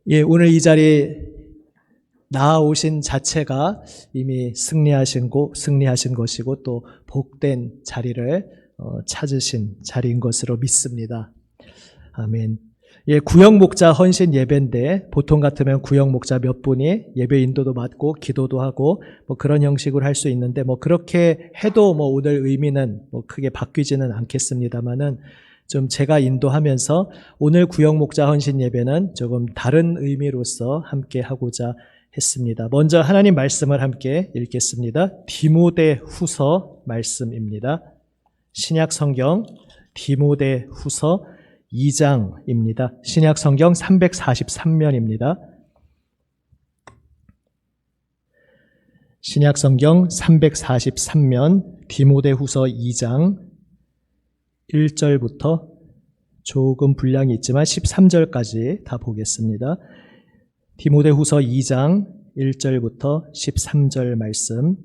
예, 오늘 이 자리에 나아오신 자체가 이미 승리하신 것이고 또 복된 자리를 찾으신 자리인 것으로 믿습니다. 아멘. 예, 구역 목자 헌신 예배인데 보통 같으면 구역 목자 몇 분이 예배 인도도 맡고 기도도 하고 뭐 그런 형식으로 할 수 있는데 뭐 그렇게 해도 뭐 오늘 의미는 뭐 크게 바뀌지는 않겠습니다만은 좀 제가 인도하면서 오늘 구역 목자 헌신 예배는 조금 다른 의미로서 함께 하고자 했습니다. 먼저 하나님 말씀을 함께 읽겠습니다. 디모데후서 말씀입니다. 신약 성경 디모데후서 2장입니다. 신약 성경 343면입니다. 신약 성경 343면 디모데후서 2장 1절부터 조금 분량이 있지만 13절까지 다 보겠습니다. 디모데후서 2장 1절부터 13절 말씀.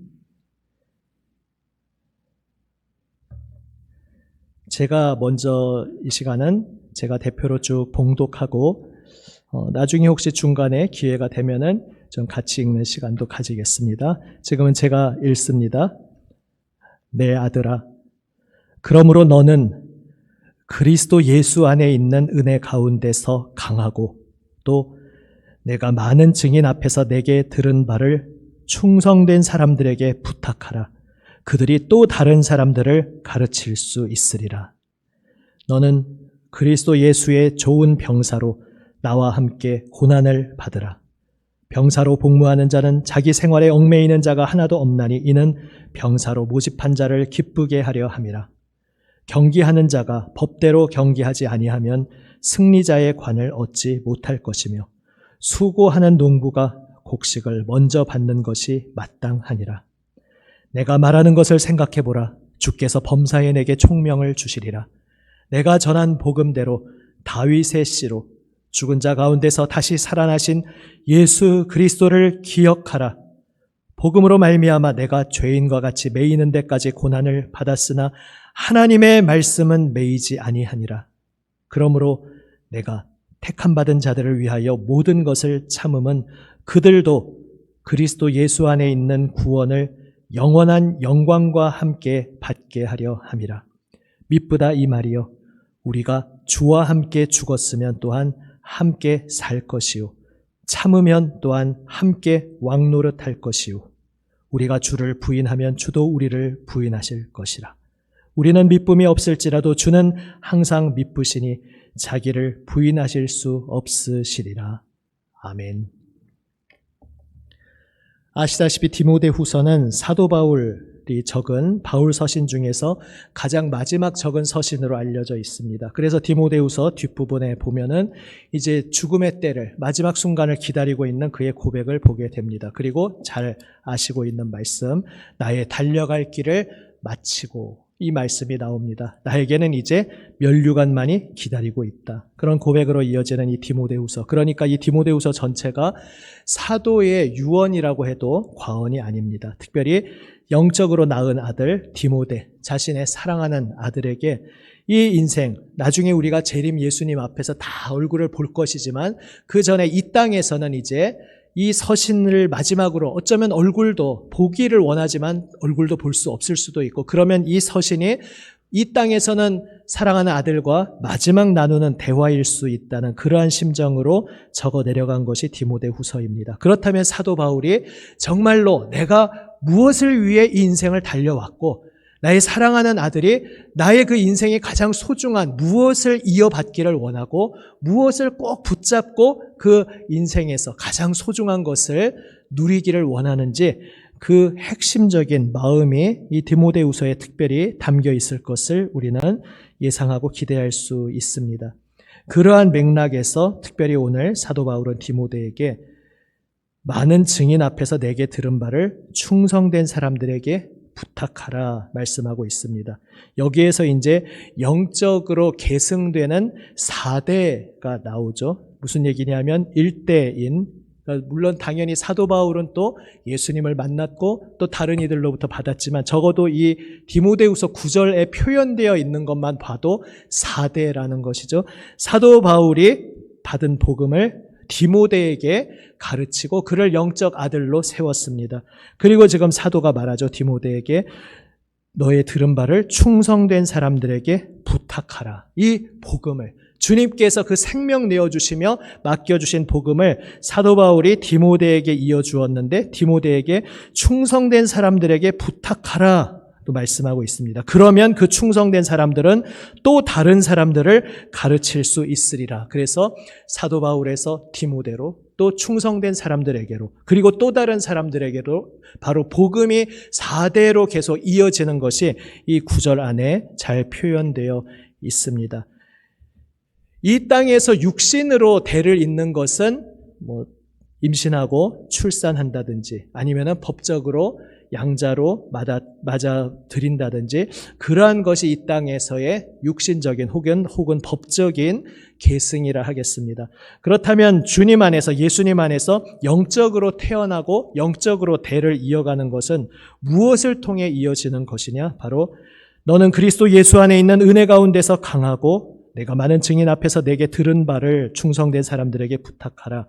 제가 먼저 이 시간은 제가 대표로 쭉 봉독하고 나중에 혹시 중간에 기회가 되면은 좀 같이 읽는 시간도 가지겠습니다. 지금은 제가 읽습니다. 내 아들아, 그러므로 너는 그리스도 예수 안에 있는 은혜 가운데서 강하고 또 내가 많은 증인 앞에서 내게 들은 바를 충성된 사람들에게 부탁하라. 그들이 또 다른 사람들을 가르칠 수 있으리라. 너는 그리스도 예수의 좋은 병사로 나와 함께 고난을 받으라. 병사로 복무하는 자는 자기 생활에 얽매이는 자가 하나도 없나니 이는 병사로 모집한 자를 기쁘게 하려 함이라. 경기하는 자가 법대로 경기하지 아니하면 승리자의 관을 얻지 못할 것이며 수고하는 농부가 곡식을 먼저 받는 것이 마땅하니라. 내가 말하는 것을 생각해보라. 주께서 범사에 내게 총명을 주시리라. 내가 전한 복음대로 다윗의 씨로 죽은 자 가운데서 다시 살아나신 예수 그리스도를 기억하라. 복음으로 말미암아 내가 죄인과 같이 매이는 데까지 고난을 받았으나 하나님의 말씀은 매이지 아니하니라. 그러므로 내가 택함받은 자들을 위하여 모든 것을 참음은 그들도 그리스도 예수 안에 있는 구원을 영원한 영광과 함께 받게 하려 함이라. 미쁘다 이 말이요. 우리가 주와 함께 죽었으면 또한 함께 살 것이요. 참으면 또한 함께 왕노릇할 것이요. 우리가 주를 부인하면 주도 우리를 부인하실 것이라. 우리는 미쁨이 없을지라도 주는 항상 미쁘시니 자기를 부인하실 수 없으시리라. 아멘. 아시다시피 디모데후서는 사도 바울이 적은 바울 서신 중에서 가장 마지막 적은 서신으로 알려져 있습니다. 그래서 디모데후서 뒷부분에 보면은 이제 죽음의 때를, 마지막 순간을 기다리고 있는 그의 고백을 보게 됩니다. 그리고 잘 아시고 있는 말씀, 나의 달려갈 길을 마치고, 이 말씀이 나옵니다. 나에게는 이제 면류관만이 기다리고 있다. 그런 고백으로 이어지는 이 디모데후서. 그러니까 이 디모데후서 전체가 사도의 유언이라고 해도 과언이 아닙니다. 특별히 영적으로 낳은 아들 디모데, 자신의 사랑하는 아들에게 이 인생, 나중에 우리가 재림 예수님 앞에서 다 얼굴을 볼 것이지만 그 전에 이 땅에서는 이제 이 서신을 마지막으로 어쩌면 얼굴도 보기를 원하지만 얼굴도 볼 수 없을 수도 있고, 그러면 이 서신이 이 땅에서는 사랑하는 아들과 마지막 나누는 대화일 수 있다는 그러한 심정으로 적어 내려간 것이 디모데후서입니다. 그렇다면 사도 바울이 정말로 내가 무엇을 위해 이 인생을 달려왔고 나의 사랑하는 아들이 나의 그 인생이 가장 소중한 무엇을 이어받기를 원하고 무엇을 꼭 붙잡고 그 인생에서 가장 소중한 것을 누리기를 원하는지 그 핵심적인 마음이 이 디모데후서에 특별히 담겨 있을 것을 우리는 예상하고 기대할 수 있습니다. 그러한 맥락에서 특별히 오늘 사도 바울은 디모데에게 많은 증인 앞에서 내게 들은 바를 충성된 사람들에게 부탁하라 말씀하고 있습니다. 여기에서 이제 영적으로 계승되는 4대가 나오죠. 무슨 얘기냐면 1대인, 물론 당연히 사도 바울은 또 예수님을 만났고 또 다른 이들로부터 받았지만 적어도 이 디모데후서 9절에 표현되어 있는 것만 봐도 4대라는 것이죠. 사도 바울이 받은 복음을 디모데에게 가르치고 그를 영적 아들로 세웠습니다. 그리고 지금 사도가 말하죠. 디모데에게 너의 들은 바를 충성된 사람들에게 부탁하라. 이 복음을 주님께서 그 생명 내어주시며 맡겨주신 복음을 사도 바울이 디모데에게 이어주었는데 디모데에게 충성된 사람들에게 부탁하라 또 말씀하고 있습니다. 그러면 그 충성된 사람들은 또 다른 사람들을 가르칠 수 있으리라. 그래서 사도 바울에서 디모데로 또 충성된 사람들에게로 그리고 또 다른 사람들에게로 바로 복음이 4대로 계속 이어지는 것이 이 9절 안에 잘 표현되어 있습니다. 이 땅에서 육신으로 대를 잇는 것은 임신하고 출산한다든지 아니면은 법적으로 양자로 맞아 드린다든지 그러한 것이 이 땅에서의 육신적인 혹은 법적인 계승이라 하겠습니다. 그렇다면 주님 안에서 예수님 안에서 영적으로 태어나고 영적으로 대를 이어가는 것은 무엇을 통해 이어지는 것이냐? 바로 너는 그리스도 예수 안에 있는 은혜 가운데서 강하고 내가 많은 증인 앞에서 내게 들은 바를 충성된 사람들에게 부탁하라.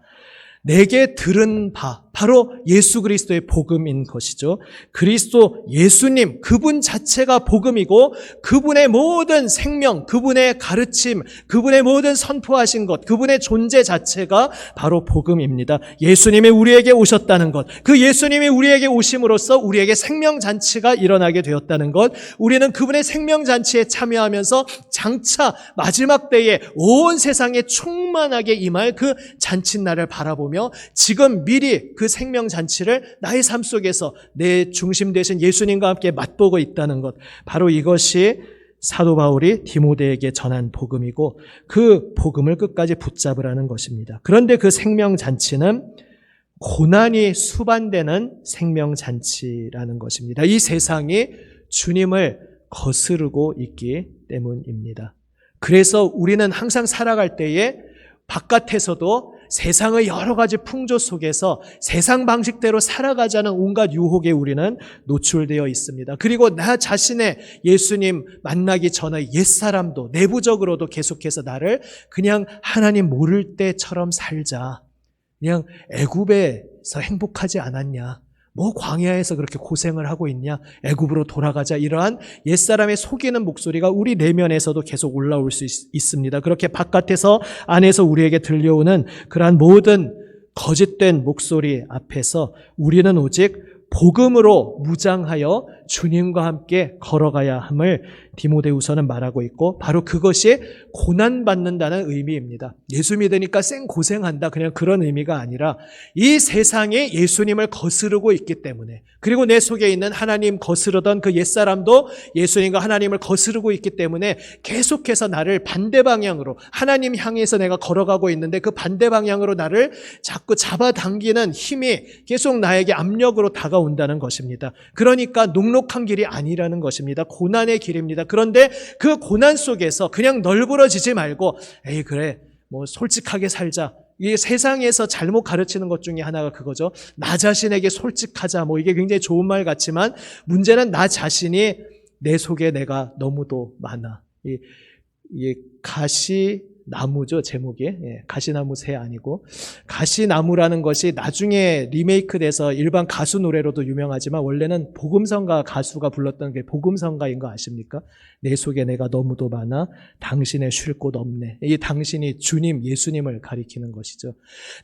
내게 들은 바, 바로 예수 그리스도의 복음인 것이죠. 그리스도 예수님, 그분 자체가 복음이고 그분의 모든 생명, 그분의 가르침, 그분의 모든 선포하신 것, 그분의 존재 자체가 바로 복음입니다. 예수님이 우리에게 오셨다는 것, 그 예수님이 우리에게 오심으로써 우리에게 생명잔치가 일어나게 되었다는 것, 우리는 그분의 생명잔치에 참여하면서 장차 마지막 때에 온 세상에 충만하게 임할 그 잔칫날을 바라보며 지금 미리 그 생명잔치를 나의 삶 속에서 내 중심 되신 예수님과 함께 맛보고 있다는 것, 바로 이것이 사도 바울이 디모데에게 전한 복음이고 그 복음을 끝까지 붙잡으라는 것입니다. 그런데 그 생명잔치는 고난이 수반되는 생명잔치라는 것입니다. 이 세상이 주님을 거스르고 있기 때문입니다. 그래서 우리는 항상 살아갈 때에 바깥에서도 세상의 여러 가지 풍조 속에서 세상 방식대로 살아가자는 온갖 유혹에 우리는 노출되어 있습니다. 그리고 나 자신의 예수님 만나기 전의 옛사람도 내부적으로도 계속해서 나를 그냥 하나님 모를 때처럼 살자. 그냥 애굽에서 행복하지 않았냐? 뭐 광야에서 그렇게 고생을 하고 있냐? 애굽으로 돌아가자. 이러한 옛사람의 속이는 목소리가 우리 내면에서도 계속 올라올 수 있습니다. 그렇게 바깥에서 안에서 우리에게 들려오는 그러한 모든 거짓된 목소리 앞에서 우리는 오직 복음으로 무장하여 주님과 함께 걸어가야 함을 디모데후서는 말하고 있고 바로 그것이 고난받는다는 의미입니다. 예수 믿으니까 고생한다 그냥 그런 의미가 아니라 이 세상에 예수님을 거스르고 있기 때문에 그리고 내 속에 있는 하나님 거스르던 그 옛사람도 예수님과 하나님을 거스르고 있기 때문에 계속해서 나를 반대 방향으로 하나님 향해서 내가 걸어가고 있는데 그 반대 방향으로 나를 자꾸 잡아당기는 힘이 계속 나에게 압력으로 다가온다는 것입니다. 그러니까 녹록한 길이 아니라는 것입니다. 고난의 길입니다. 그런데 그 고난 속에서 그냥 널브러지지 말고 에이 그래 뭐 솔직하게 살자. 이 세상에서 잘못 가르치는 것 중에 하나가 그거죠. 나 자신에게 솔직하자. 뭐 이게 굉장히 좋은 말 같지만 문제는 나 자신이 내 속에 내가 너무도 많아. 이 가시나무죠, 제목이. 가시나무 새 아니고. 가시나무라는 것이 나중에 리메이크 돼서 일반 가수 노래로도 유명하지만 원래는 복음성가 가수가 불렀던 게 복음성가인 거 아십니까? 내 속에 내가 너무도 많아 당신의 쉴 곳 없네. 이 당신이 주님, 예수님을 가리키는 것이죠.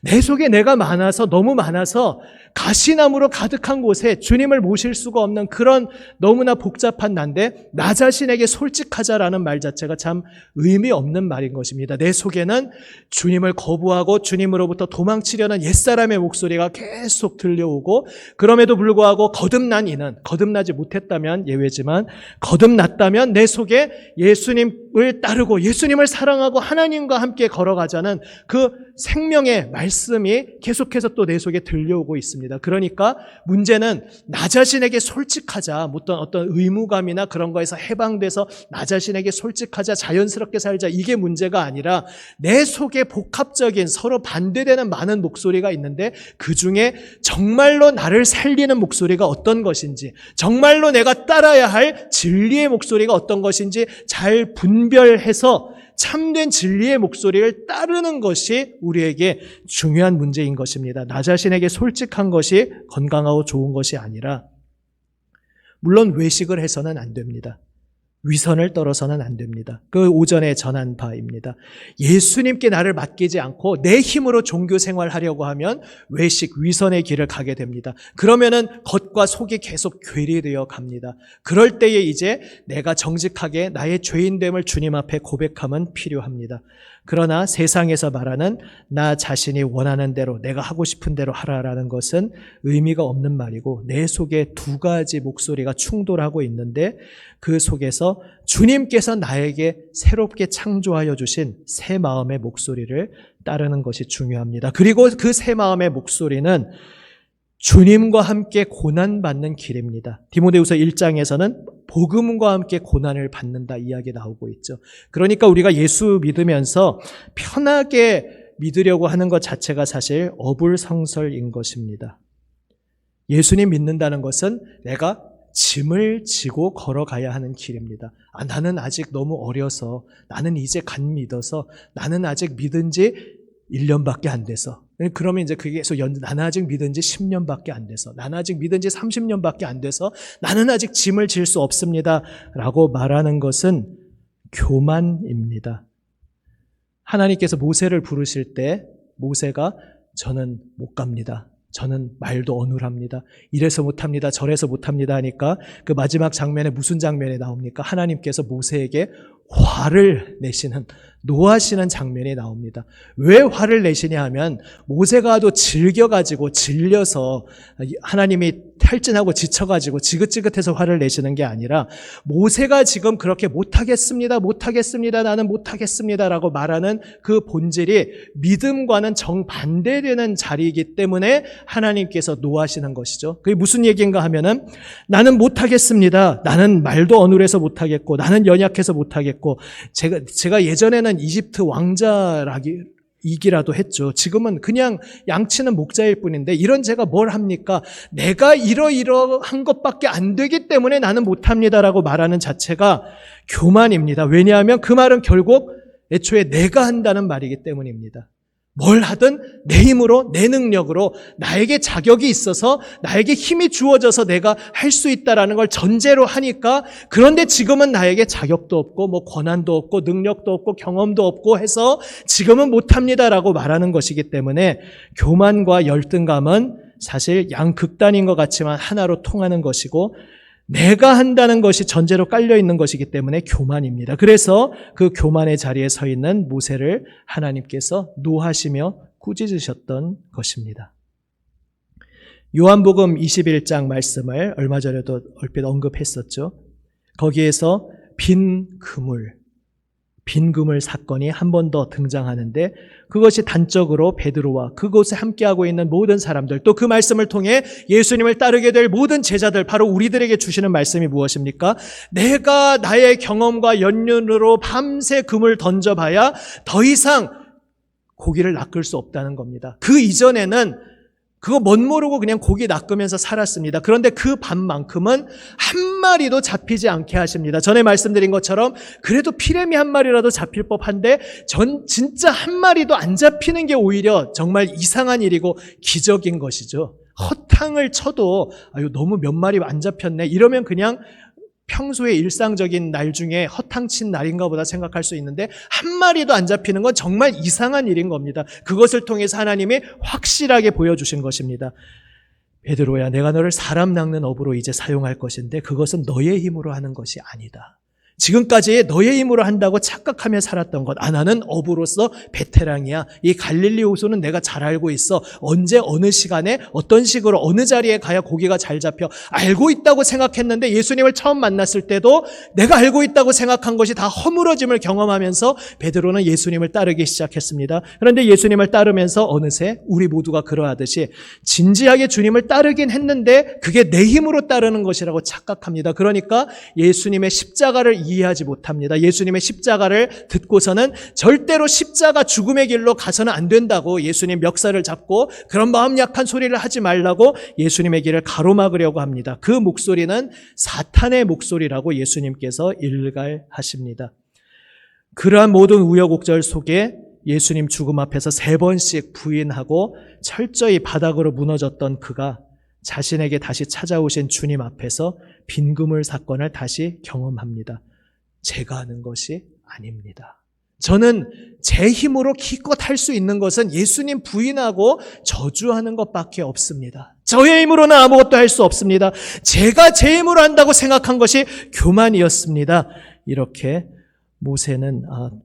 내 속에 내가 많아서 너무 많아서 가시나무로 가득한 곳에 주님을 모실 수가 없는 그런 너무나 복잡한 난데 나 자신에게 솔직하자라는 말 자체가 참 의미 없는 말인 것입니다. 내 속에는 주님을 거부하고 주님으로부터 도망치려는 옛사람의 목소리가 계속 들려오고 그럼에도 불구하고 거듭난 이는 거듭나지 못했다면 예외지만 거듭났다면 내 속에 예수님을 따르고 예수님을 사랑하고 하나님과 함께 걸어가자는 그 생명의 말씀이 계속해서 또 내 속에 들려오고 있습니다. 그러니까 문제는 나 자신에게 솔직하자, 어떤 의무감이나 그런 거에서 해방돼서 나 자신에게 솔직하자, 자연스럽게 살자 이게 문제가 아니라 내 속에 복합적인 서로 반대되는 많은 목소리가 있는데 그중에 정말로 나를 살리는 목소리가 어떤 것인지 정말로 내가 따라야 할 진리의 목소리가 어떤 것인지 잘 분별해서 참된 진리의 목소리를 따르는 것이 우리에게 중요한 문제인 것입니다. 나 자신에게 솔직한 것이 건강하고 좋은 것이 아니라, 물론 외식을 해서는 안 됩니다. 위선을 떨어서는 안 됩니다. 그 오전에 전한 바입니다. 예수님께 나를 맡기지 않고 내 힘으로 종교 생활하려고 하면 외식, 위선의 길을 가게 됩니다. 그러면은 겉과 속이 계속 괴리되어 갑니다. 그럴 때에 이제 내가 정직하게 나의 죄인됨을 주님 앞에 고백함은 필요합니다. 그러나 세상에서 말하는 나 자신이 원하는 대로, 내가 하고 싶은 대로 하라라는 것은 의미가 없는 말이고, 내 속에 두 가지 목소리가 충돌하고 있는데 그 속에서 주님께서 나에게 새롭게 창조하여 주신 새 마음의 목소리를 따르는 것이 중요합니다. 그리고 그 새 마음의 목소리는 주님과 함께 고난받는 길입니다. 디모데후서 1장에서는 복음과 함께 고난을 받는다 이야기 나오고 있죠. 그러니까 우리가 예수 믿으면서 편하게 믿으려고 하는 것 자체가 사실 어불성설인 것입니다. 예수님 믿는다는 것은 내가 짐을 지고 걸어가야 하는 길입니다. 나는 아직 너무 어려서, 나는 이제 갓 믿어서, 나는 아직 믿은 지 1년밖에 안 돼서, 그러면 이제 그게 계속 나는 아직 믿은 지 10년밖에 안 돼서, 나는 아직 믿은 지 30년밖에 안 돼서 나는 아직 짐을 질 수 없습니다 라고 말하는 것은 교만입니다. 하나님께서 모세를 부르실 때 모세가 저는 못 갑니다, 저는 말도 어눌합니다, 이래서 못합니다, 저래서 못합니다 하니까 그 마지막 장면에 무슨 장면이 나옵니까? 하나님께서 모세에게 화를 내시는, 노하시는 장면이 나옵니다. 왜 화를 내시냐 하면 모세가도 즐겨가지고 질려서 하나님이 탈진하고 지쳐가지고 지긋지긋해서 화를 내시는 게 아니라, 모세가 지금 그렇게 못하겠습니다, 나는 못하겠습니다라고 말하는 그 본질이 믿음과는 정반대되는 자리이기 때문에 하나님께서 노하시는 것이죠. 그게 무슨 얘기인가 하면은, 나는 못하겠습니다, 나는 말도 어눌해서 못하겠고, 나는 연약해서 못하겠고, 제가 예전에는 이집트 왕자이기라도 했죠. 지금은 그냥 양치는 목자일 뿐인데 이런 제가 뭘 합니까? 내가 이러한 것밖에 안 되기 때문에 나는 못합니다라고 말하는 자체가 교만입니다. 왜냐하면 그 말은 결국 애초에 내가 한다는 말이기 때문입니다. 뭘 하든 내 힘으로, 내 능력으로, 나에게 자격이 있어서, 나에게 힘이 주어져서 내가 할 수 있다라는 걸 전제로 하니까, 그런데 지금은 나에게 자격도 없고 권한도 없고 능력도 없고 경험도 없고 해서 지금은 못합니다라고 말하는 것이기 때문에, 교만과 열등감은 사실 양극단인 것 같지만 하나로 통하는 것이고, 내가 한다는 것이 전제로 깔려 있는 것이기 때문에 교만입니다. 그래서 그 교만의 자리에 서 있는 모세를 하나님께서 노하시며 꾸짖으셨던 것입니다. 요한복음 21장 말씀을 얼마 전에도 얼핏 언급했었죠. 거기에서 빈 그물 사건이 한 번 더 등장하는데, 그것이 단적으로 베드로와 그곳에 함께하고 있는 모든 사람들, 또 그 말씀을 통해 예수님을 따르게 될 모든 제자들, 바로 우리들에게 주시는 말씀이 무엇입니까? 내가 나의 경험과 연륜으로 밤새 금을 던져봐야 더 이상 고기를 낚을 수 없다는 겁니다. 그 이전에는 그거 멋모르고 그냥 고기 낚으면서 살았습니다. 그런데 그 밤만큼은 한 마리도 잡히지 않게 하십니다. 전에 말씀드린 것처럼 그래도 피레미 한 마리라도 잡힐 법한데 진짜 한 마리도 안 잡히는 게 오히려 정말 이상한 일이고 기적인 것이죠. 허탕을 쳐도 너무 몇 마리 안 잡혔네, 이러면 그냥 평소에 일상적인 날 중에 허탕친 날인가 보다 생각할 수 있는데, 한 마리도 안 잡히는 건 정말 이상한 일인 겁니다. 그것을 통해서 하나님이 확실하게 보여주신 것입니다. 베드로야, 내가 너를 사람 낚는 어부로 이제 사용할 것인데 그것은 너의 힘으로 하는 것이 아니다. 지금까지 너의 힘으로 한다고 착각하며 살았던 것, 나는 어부로서 베테랑이야. 이 갈릴리 호수는 내가 잘 알고 있어. 언제 어느 시간에 어떤 식으로 어느 자리에 가야 고기가 잘 잡혀 알고 있다고 생각했는데, 예수님을 처음 만났을 때도 내가 알고 있다고 생각한 것이 다 허물어짐을 경험하면서 베드로는 예수님을 따르기 시작했습니다. 그런데 예수님을 따르면서 어느새 우리 모두가 그러하듯이 진지하게 주님을 따르긴 했는데 그게 내 힘으로 따르는 것이라고 착각합니다. 그러니까 예수님의 십자가를 이해하지 못합니다. 예수님의 십자가를 듣고서는 절대로 십자가 죽음의 길로 가서는 안 된다고 예수님 멱살을 잡고, 그런 마음 약한 소리를 하지 말라고 예수님의 길을 가로막으려고 합니다. 그 목소리는 사탄의 목소리라고 예수님께서 일갈하십니다. 그러한 모든 우여곡절 속에 예수님 죽음 앞에서 3번씩 부인하고 철저히 바닥으로 무너졌던 그가 자신에게 다시 찾아오신 주님 앞에서 빈금을 사건을 다시 경험합니다. 제가 하는 것이 아닙니다. 저는 제 힘으로 기껏 할 수 있는 것은 예수님 부인하고 저주하는 것밖에 없습니다. 저의 힘으로는 아무것도 할 수 없습니다. 제가 제 힘으로 한다고 생각한 것이 교만이었습니다. 이렇게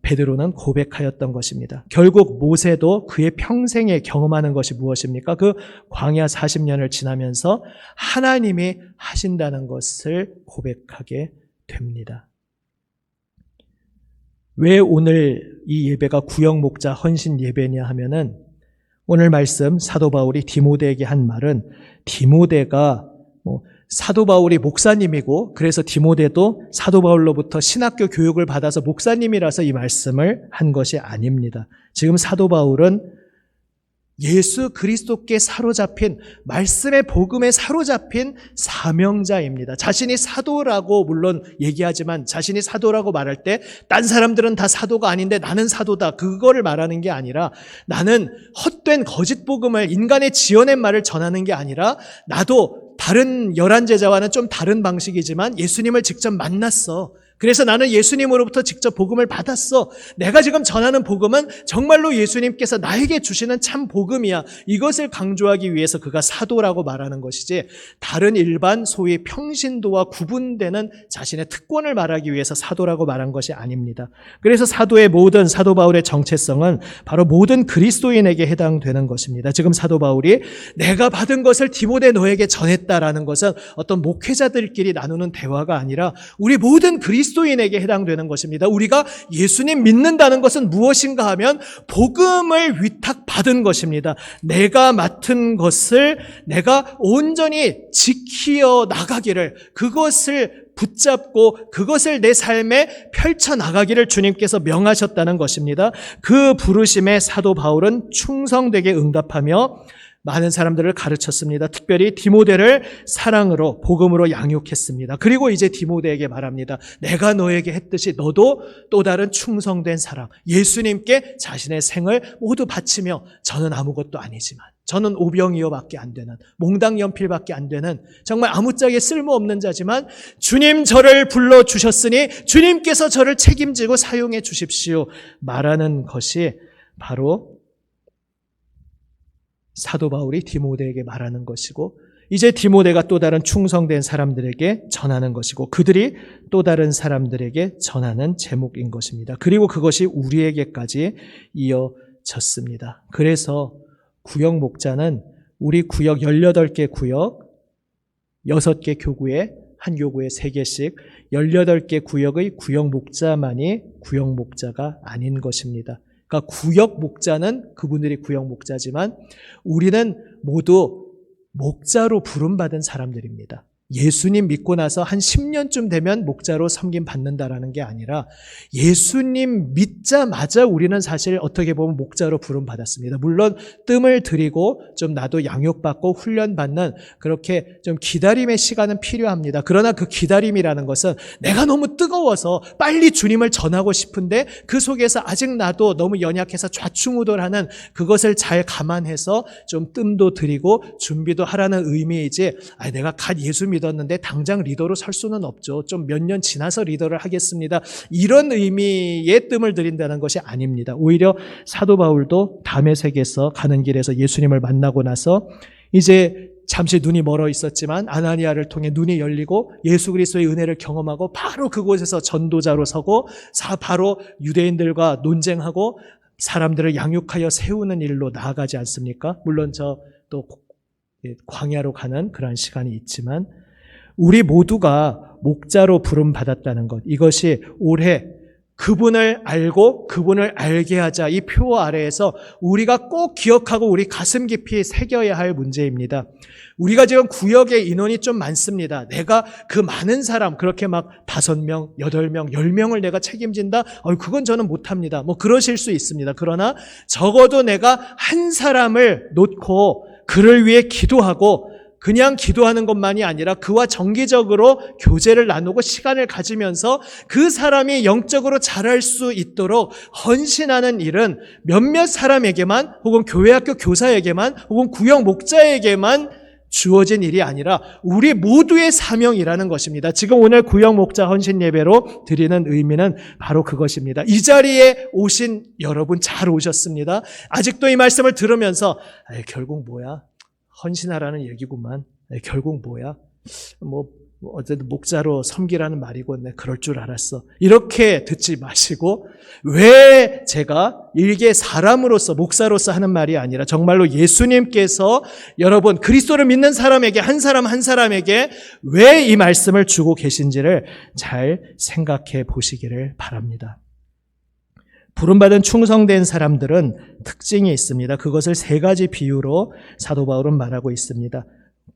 베드로는 고백하였던 것입니다. 결국 모세도 그의 평생에 경험하는 것이 무엇입니까? 그 광야 40년을 지나면서 하나님이 하신다는 것을 고백하게 됩니다. 왜 오늘 이 예배가 구역 목자 헌신 예배냐 하면은 오늘 말씀 사도 바울이 디모데에게 한 말은 디모데가 사도 바울이 목사님이고 그래서 디모데도 사도 바울로부터 신학교 교육을 받아서 목사님이라서 이 말씀을 한 것이 아닙니다. 지금 사도 바울은 예수 그리스도께 사로잡힌 말씀의 복음에 사로잡힌 사명자입니다. 자신이 사도라고 물론 얘기하지만 자신이 사도라고 말할 때 딴 사람들은 다 사도가 아닌데 나는 사도다 그거를 말하는 게 아니라 나는 헛된 거짓 복음을 인간의 지어낸 말을 전하는 게 아니라 나도 다른 11제자와는 좀 다른 방식이지만 예수님을 직접 만났어. 그래서 나는 예수님으로부터 직접 복음을 받았어. 내가 지금 전하는 복음은 정말로 예수님께서 나에게 주시는 참 복음이야. 이것을 강조하기 위해서 그가 사도라고 말하는 것이지 다른 일반 소위 평신도와 구분되는 자신의 특권을 말하기 위해서 사도라고 말한 것이 아닙니다. 그래서 사도 바울의 정체성은 바로 모든 그리스도인에게 해당되는 것입니다. 지금 사도 바울이 내가 받은 것을 디모데 너에게 전했다라는 것은 어떤 목회자들끼리 나누는 대화가 아니라 우리 모든 그리스도인에게 해당되는 것입니다. 우리가 예수님 믿는다는 것은 무엇인가 하면 복음을 위탁받은 것입니다. 내가 맡은 것을 내가 온전히 지키어 나가기를 그것을 붙잡고 그것을 내 삶에 펼쳐나가기를 주님께서 명하셨다는 것입니다. 그 부르심에 사도 바울은 충성되게 응답하며 많은 사람들을 가르쳤습니다. 특별히 디모데를 사랑으로 복음으로 양육했습니다. 그리고 이제 디모데에게 말합니다. 내가 너에게 했듯이 너도 또 다른 충성된 사람 예수님께 자신의 생을 모두 바치며 저는 아무것도 아니지만 저는 오병이어밖에 안 되는 몽당연필밖에 안 되는 정말 아무짝에 쓸모없는 자지만 주님 저를 불러주셨으니 주님께서 저를 책임지고 사용해 주십시오 말하는 것이 바로 사도 바울이 디모데에게 말하는 것이고 이제 디모데가 또 다른 충성된 사람들에게 전하는 것이고 그들이 또 다른 사람들에게 전하는 제목인 것입니다. 그리고 그것이 우리에게까지 이어졌습니다. 그래서 구역 목자는 우리 구역 18개 구역 6개 교구에 한 교구에 3개씩 18개 구역의 구역 목자만이 구역 목자가 아닌 것입니다. 그러니까 구역 목자는 그분들이 구역 목자지만 우리는 모두 목자로 부름받은 사람들입니다. 예수님 믿고 나서 한 10년쯤 되면 목자로 섬김 받는다라는 게 아니라 예수님 믿자마자 우리는 사실 어떻게 보면 목자로 부름받았습니다. 물론 뜸을 들이고 좀 나도 양육받고 훈련받는 그렇게 좀 기다림의 시간은 필요합니다. 그러나 그 기다림이라는 것은 내가 너무 뜨거워서 빨리 주님을 전하고 싶은데 그 속에서 아직 나도 너무 연약해서 좌충우돌하는 그것을 잘 감안해서 좀 뜸도 들이고 준비도 하라는 의미이지 내가 갓 예수 믿었는데 당장 리더로 설 수는 없죠. 좀 몇 년 지나서 리더를 하겠습니다. 이런 의미의 뜸을 들인다는 것이 아닙니다. 오히려 사도 바울도 다메섹에서 가는 길에서 예수님을 만나고 나서 이제 잠시 눈이 멀어 있었지만 아나니아를 통해 눈이 열리고 예수 그리스도의 은혜를 경험하고 바로 그곳에서 전도자로 서고 바로 유대인들과 논쟁하고 사람들을 양육하여 세우는 일로 나아가지 않습니까? 물론 저 또 광야로 가는 그런 시간이 있지만 우리 모두가 목자로 부름받았다는 것 이것이 올해 그분을 알고 그분을 알게 하자 이 표 아래에서 우리가 꼭 기억하고 우리 가슴 깊이 새겨야 할 문제입니다. 우리가 지금 구역의 인원이 좀 많습니다. 내가 그 많은 사람 그렇게 막 5명, 8명, 10명을 내가 책임진다? 그건 저는 못합니다. 그러실 수 있습니다. 그러나 적어도 내가 한 사람을 놓고 그를 위해 기도하고 그냥 기도하는 것만이 아니라 그와 정기적으로 교제를 나누고 시간을 가지면서 그 사람이 영적으로 자랄 수 있도록 헌신하는 일은 몇몇 사람에게만 혹은 교회학교 교사에게만 혹은 구역 목자에게만 주어진 일이 아니라 우리 모두의 사명이라는 것입니다. 지금 오늘 구역 목자 헌신 예배로 드리는 의미는 바로 그것입니다. 이 자리에 오신 여러분 잘 오셨습니다. 아직도 이 말씀을 들으면서 결국 뭐야? 헌신하라는 얘기구만. 결국 뭐야? 어쨌든 목자로 섬기라는 말이고 그럴 줄 알았어. 이렇게 듣지 마시고 왜 제가 일개 사람으로서 목사로서 하는 말이 아니라 정말로 예수님께서 여러분 그리스도를 믿는 사람에게 한 사람 한 사람에게 왜 이 말씀을 주고 계신지를 잘 생각해 보시기를 바랍니다. 부름받은 충성된 사람들은 특징이 있습니다. 그것을 세 가지 비유로 사도 바울은 말하고 있습니다.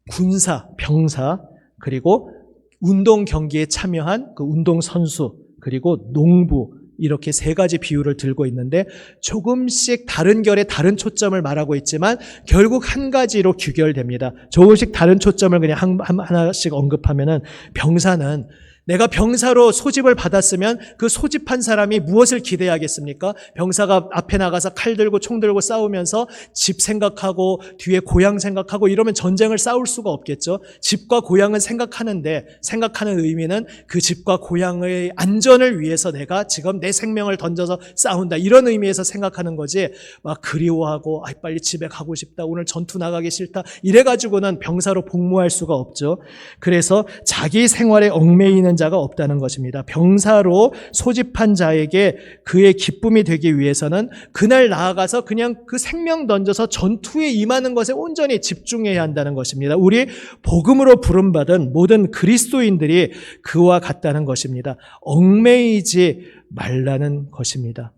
군사, 병사, 그리고 운동 경기에 참여한 그 운동 선수, 그리고 농부, 이렇게 세 가지 비유를 들고 있는데 조금씩 다른 결의 다른 초점을 말하고 있지만 결국 한 가지로 귀결됩니다. 조금씩 다른 초점을 그냥 하나씩 언급하면은 병사는 내가 병사로 소집을 받았으면 그 소집한 사람이 무엇을 기대하겠습니까? 병사가 앞에 나가서 칼 들고 총 들고 싸우면서 집 생각하고 뒤에 고향 생각하고 이러면 전쟁을 싸울 수가 없겠죠. 집과 고향은 생각하는데 생각하는 의미는 그 집과 고향의 안전을 위해서 내가 지금 내 생명을 던져서 싸운다 이런 의미에서 생각하는 거지 막 그리워하고 빨리 집에 가고 싶다 오늘 전투 나가기 싫다 이래가지고는 병사로 복무할 수가 없죠. 그래서 자기 생활에 얽매이는 자가 없다는 것입니다. 병사로 소집한 자에게 그의 기쁨이 되기 위해서는 그날 나아가서 그냥 그 생명 던져서 전투에 임하는 것에 온전히 집중해야 한다는 것입니다. 우리 복음으로 부름받은 모든 그리스도인들이 그와 같다는 것입니다. 얽매이지 말라는 것입니다.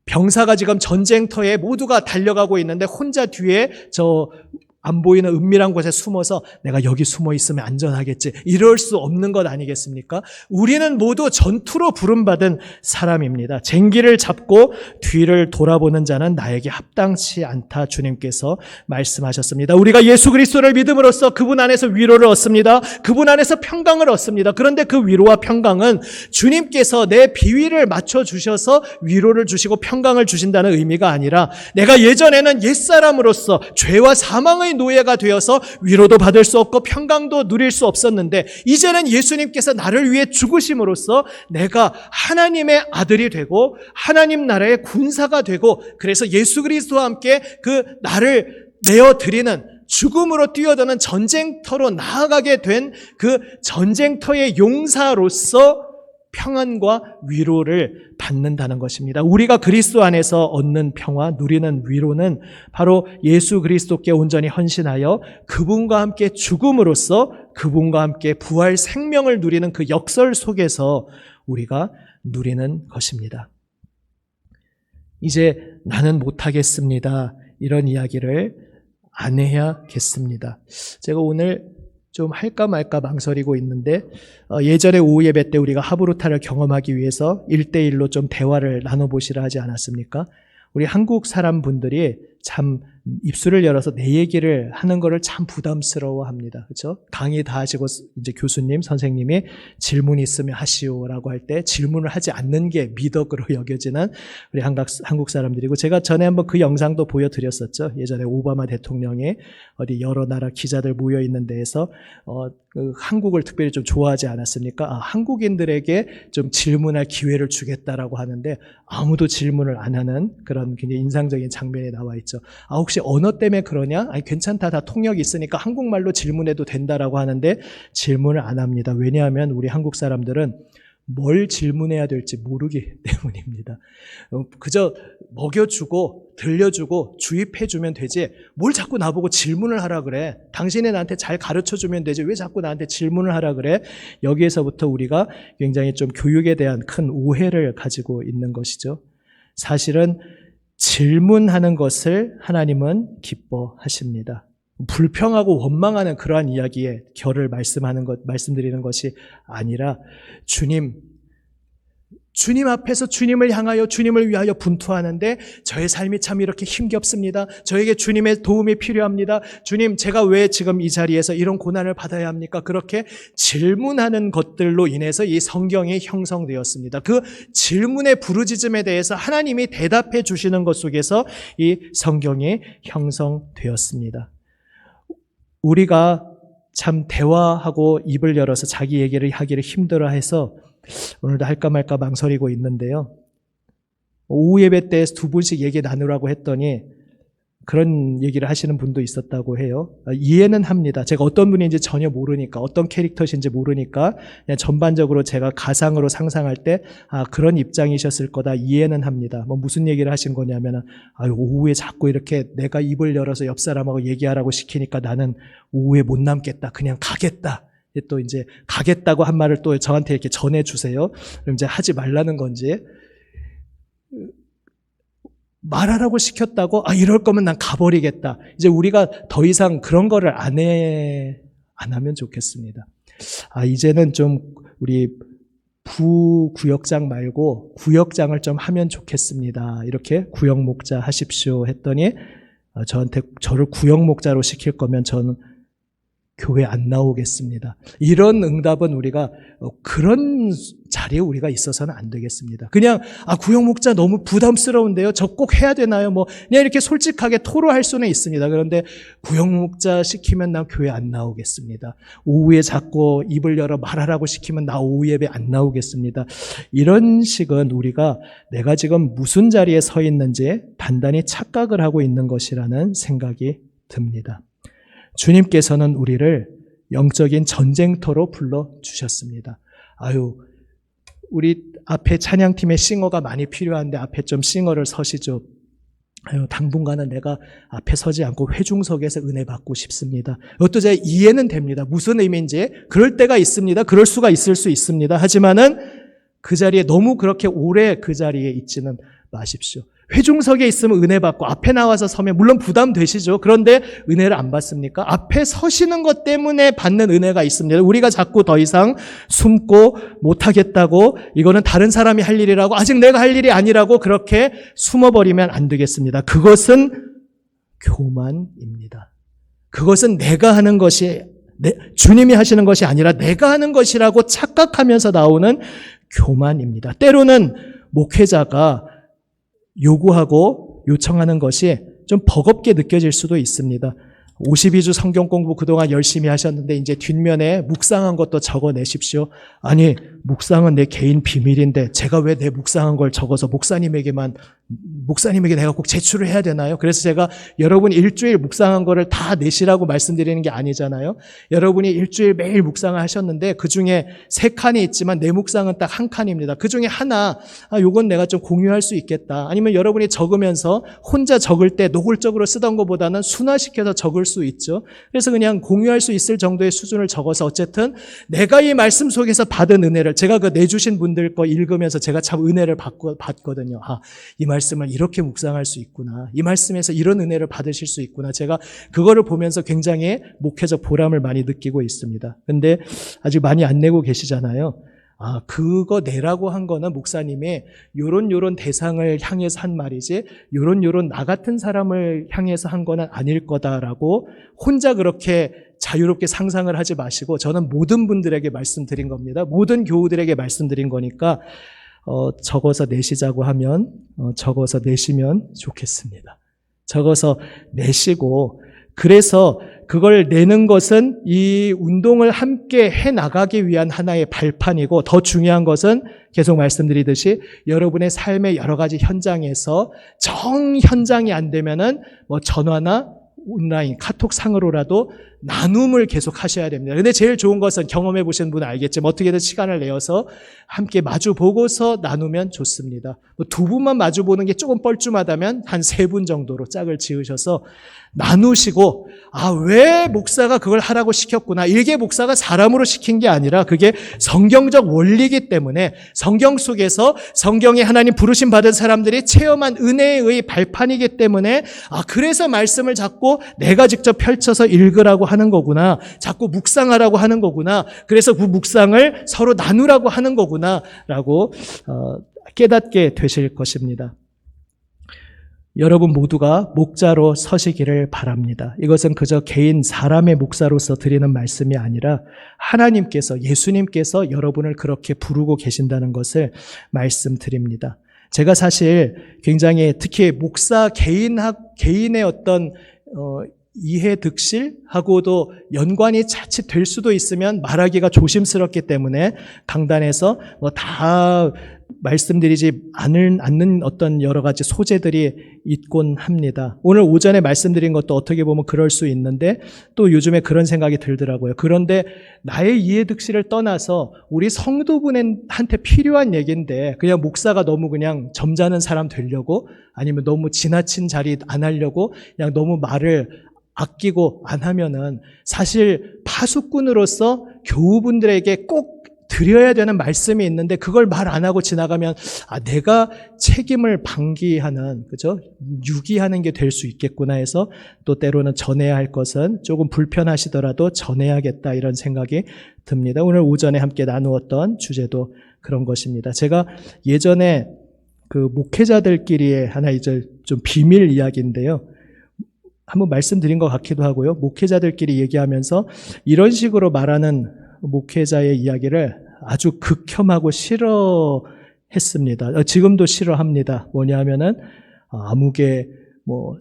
병사가 지금 전쟁터에 모두가 달려가고 있는데 혼자 뒤에 안 보이는 은밀한 곳에 숨어서 내가 여기 숨어 있으면 안전하겠지. 이럴 수 없는 것 아니겠습니까? 우리는 모두 전투로 부름받은 사람입니다. 쟁기를 잡고 뒤를 돌아보는 자는 나에게 합당치 않다. 주님께서 말씀하셨습니다. 우리가 예수 그리스도를 믿음으로써 그분 안에서 위로를 얻습니다. 그분 안에서 평강을 얻습니다. 그런데 그 위로와 평강은 주님께서 내 비위를 맞춰주셔서 위로를 주시고 평강을 주신다는 의미가 아니라 내가 예전에는 옛사람으로서 죄와 사망의 노예가 되어서 위로도 받을 수 없고 평강도 누릴 수 없었는데 이제는 예수님께서 나를 위해 죽으심으로써 내가 하나님의 아들이 되고 하나님 나라의 군사가 되고 그래서 예수 그리스도와 함께 그 나를 내어드리는 죽음으로 뛰어드는 전쟁터로 나아가게 된 그 전쟁터의 용사로서 평안과 위로를 받는다는 것입니다. 우리가 그리스도 안에서 얻는 평화, 누리는 위로는 바로 예수 그리스도께 온전히 헌신하여 그분과 함께 죽음으로써 그분과 함께 부활 생명을 누리는 그 역설 속에서 우리가 누리는 것입니다. 이제 나는 못하겠습니다. 이런 이야기를 안 해야겠습니다. 제가 오늘 좀 할까 말까 망설이고 있는데 예전에 오후 예배 때 우리가 하브루타를 경험하기 위해서 1대1로 좀 대화를 나눠보시라 하지 않았습니까? 우리 한국 사람분들이 참 입술을 열어서 내 얘기를 하는 거를 참 부담스러워합니다. 그렇죠? 강의 다 하시고 이제 교수님, 선생님이 질문 있으면 하시오라고 할 때 질문을 하지 않는 게 미덕으로 여겨지는 우리 한국 사람들이고 제가 전에 한번 그 영상도 보여드렸었죠. 예전에 오바마 대통령이 어디 여러 나라 기자들 모여 있는 데에서 한국을 특별히 좀 좋아하지 않았습니까? 한국인들에게 좀 질문할 기회를 주겠다라고 하는데 아무도 질문을 안 하는 그런 굉장히 인상적인 장면이 나와 있죠. 혹시 언어 때문에 그러냐? 아니 괜찮다. 다 통역이 있으니까 한국말로 질문해도 된다라고 하는데 질문을 안 합니다. 왜냐하면 우리 한국 사람들은 뭘 질문해야 될지 모르기 때문입니다. 그저 먹여주고 들려주고 주입해주면 되지 뭘 자꾸 나보고 질문을 하라 그래. 당신이 나한테 잘 가르쳐주면 되지 왜 자꾸 나한테 질문을 하라 그래. 여기에서부터 우리가 굉장히 좀 교육에 대한 큰 오해를 가지고 있는 것이죠. 사실은 질문하는 것을 하나님은 기뻐하십니다. 불평하고 원망하는 그러한 이야기에 결을 말씀드리는 것이 아니라 주님, 주님 앞에서 주님을 향하여 주님을 위하여 분투하는데 저의 삶이 참 이렇게 힘겹습니다. 저에게 주님의 도움이 필요합니다. 주님, 제가 왜 지금 이 자리에서 이런 고난을 받아야 합니까? 그렇게 질문하는 것들로 인해서 이 성경이 형성되었습니다. 그 질문의 부르짖음에 대해서 하나님이 대답해 주시는 것 속에서 이 성경이 형성되었습니다. 우리가 참 대화하고 입을 열어서 자기 얘기를 하기를 힘들어해서 오늘도 할까 말까 망설이고 있는데요. 오후 예배 때 두 분씩 얘기 나누라고 했더니 그런 얘기를 하시는 분도 있었다고 해요. 이해는 합니다. 제가 어떤 분인지 전혀 모르니까, 어떤 캐릭터신지 모르니까 그냥 전반적으로 제가 가상으로 상상할 때 그런 입장이셨을 거다 이해는 합니다. 무슨 얘기를 하신 거냐면 오후에 자꾸 이렇게 내가 입을 열어서 옆 사람하고 얘기하라고 시키니까 나는 오후에 못 남겠다. 그냥 가겠다. 또 이제 가겠다고 한 말을 또 저한테 이렇게 전해주세요. 그럼 이제 하지 말라는 건지, 말하라고 시켰다고 이럴 거면 난 가버리겠다. 이제 우리가 더 이상 그런 거를 안 하면 좋겠습니다. 이제는 좀 우리 부구역장 말고 구역장을 좀 하면 좋겠습니다. 이렇게 구역 목자 하십시오 했더니 저를 구역 목자로 시킬 거면 저는 교회 안 나오겠습니다. 이런 응답은 우리가 그런 자리에 우리가 있어서는 안 되겠습니다. 그냥 구역 목자 너무 부담스러운데요. 저 꼭 해야 되나요? 그냥 이렇게 솔직하게 토로할 수는 있습니다. 그런데 구역 목자 시키면 난 교회 안 나오겠습니다. 오후에 자꾸 입을 열어 말하라고 시키면 나 오후 예배 안 나오겠습니다. 이런 식은 우리가 내가 지금 무슨 자리에 서 있는지 단단히 착각을 하고 있는 것이라는 생각이 듭니다. 주님께서는 우리를 영적인 전쟁터로 불러주셨습니다. 우리 앞에 찬양팀의 싱어가 많이 필요한데 앞에 좀 싱어를 서시죠. 당분간은 내가 앞에 서지 않고 회중석에서 은혜 받고 싶습니다. 이것도 제가 이해는 됩니다. 무슨 의미인지. 그럴 때가 있습니다. 그럴 수가 있을 수 있습니다. 하지만은 그 자리에 너무 그렇게 오래 그 자리에 있지는 마십시오. 회중석에 있으면 은혜 받고 앞에 나와서 서면 물론 부담되시죠. 그런데 은혜를 안 받습니까? 앞에 서시는 것 때문에 받는 은혜가 있습니다. 우리가 자꾸 더 이상 숨고 못하겠다고, 이거는 다른 사람이 할 일이라고, 아직 내가 할 일이 아니라고 그렇게 숨어버리면 안 되겠습니다. 그것은 교만입니다. 그것은 내가 하는 것이, 주님이 하시는 것이 아니라 내가 하는 것이라고 착각하면서 나오는 교만입니다. 때로는 목회자가 요구하고 요청하는 것이 좀 버겁게 느껴질 수도 있습니다. 52주 성경 공부 그동안 열심히 하셨는데 이제 뒷면에 묵상한 것도 적어내십시오. 아니, 묵상은 내 개인 비밀인데 제가 왜 내 묵상한 걸 적어서 목사님에게 내가 꼭 제출을 해야 되나요? 그래서 제가 여러분이 일주일 묵상한 거를 다 내시라고 말씀드리는 게 아니잖아요. 여러분이 일주일 매일 묵상을 하셨는데 그중에 3칸이 있지만 내 묵상은 딱 1칸입니다. 그중에 하나, 요건 내가 좀 공유할 수 있겠다. 아니면 여러분이 적으면서 혼자 적을 때 노골적으로 쓰던 것보다는 순화시켜서 적을 수 있죠. 그래서 그냥 공유할 수 있을 정도의 수준을 적어서 어쨌든 내가 이 말씀 속에서 받은 은혜를, 제가 그 내주신 분들 거 읽으면서 제가 참 은혜를 받거든요. 이 말씀을 이렇게 묵상할 수 있구나. 이 말씀에서 이런 은혜를 받으실 수 있구나. 제가 그거를 보면서 굉장히 목회적 보람을 많이 느끼고 있습니다. 근데 아직 많이 안 내고 계시잖아요. 그거 내라고 한 거는 목사님이 요런 대상을 향해서 한 말이지 요런 나 같은 사람을 향해서 한 거는 아닐 거다라고 혼자 그렇게 자유롭게 상상을 하지 마시고, 저는 모든 분들에게 말씀드린 겁니다. 모든 교우들에게 말씀드린 거니까 적어서 내시자고 하면 적어서 내시면 좋겠습니다. 적어서 내시고, 그래서 그걸 내는 것은 이 운동을 함께 해나가기 위한 하나의 발판이고, 더 중요한 것은 계속 말씀드리듯이 여러분의 삶의 여러 가지 현장에서 정 현장이 안 되면은 전화나 온라인 카톡상으로라도 나눔을 계속 하셔야 됩니다. 근데 제일 좋은 것은 경험해 보신 분은 알겠지만 어떻게든 시간을 내어서 함께 마주 보고서 나누면 좋습니다. 2분만 마주 보는 게 조금 뻘쭘하다면 한 3분 정도로 짝을 지으셔서 나누시고, 왜 목사가 그걸 하라고 시켰구나. 이게 목사가 사람으로 시킨 게 아니라 그게 성경적 원리이기 때문에 성경 속에서 성경에 하나님 부르심 받은 사람들이 체험한 은혜의 발판이기 때문에 그래서 말씀을 잡고 자꾸 내가 직접 펼쳐서 읽으라고 하는 거구나. 자꾸 묵상하라고 하는 거구나. 그래서 그 묵상을 서로 나누라고 하는 거구나라고 깨닫게 되실 것입니다. 여러분 모두가 목자로 서시기를 바랍니다. 이것은 그저 개인 사람의 목사로서 드리는 말씀이 아니라 하나님께서, 예수님께서 여러분을 그렇게 부르고 계신다는 것을 말씀드립니다. 제가 사실 굉장히 특히 목사 개인의 어떤 이해득실하고도 연관이 자칫 될 수도 있으면 말하기가 조심스럽기 때문에 강단에서 다 말씀드리지 않는 어떤 여러 가지 소재들이 있곤 합니다. 오늘 오전에 말씀드린 것도 어떻게 보면 그럴 수 있는데 또 요즘에 그런 생각이 들더라고요. 그런데 나의 이해득실을 떠나서 우리 성도분한테 필요한 얘기인데 그냥 목사가 너무 그냥 점잖은 사람 되려고 아니면 너무 지나친 자리 안 하려고 그냥 너무 말을 아끼고 안 하면은 사실 파수꾼으로서 교우분들에게 꼭 드려야 되는 말씀이 있는데 그걸 말 안 하고 지나가면 내가 책임을 방기하는, 그죠? 유기하는 게 될 수 있겠구나 해서 또 때로는 전해야 할 것은 조금 불편하시더라도 전해야겠다 이런 생각이 듭니다. 오늘 오전에 함께 나누었던 주제도 그런 것입니다. 제가 예전에 그 목회자들끼리의 하나 이제 좀 비밀 이야기인데요. 한번 말씀드린 것 같기도 하고요. 목회자들끼리 얘기하면서 이런 식으로 말하는 목회자의 이야기를 아주 극혐하고 싫어했습니다. 지금도 싫어합니다. 뭐냐 하면은 아무개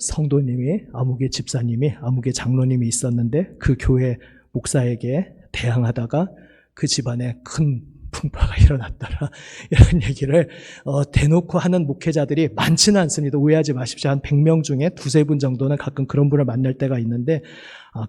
성도님이, 아무개 집사님이, 아무개 장로님이 있었는데 그 교회 목사에게 대항하다가 그 집안에 큰 풍파가 일어났더라. 이런 얘기를 대놓고 하는 목회자들이 많지는 않습니다. 오해하지 마십시오. 한 100명 중에 두세 분 정도는 가끔 그런 분을 만날 때가 있는데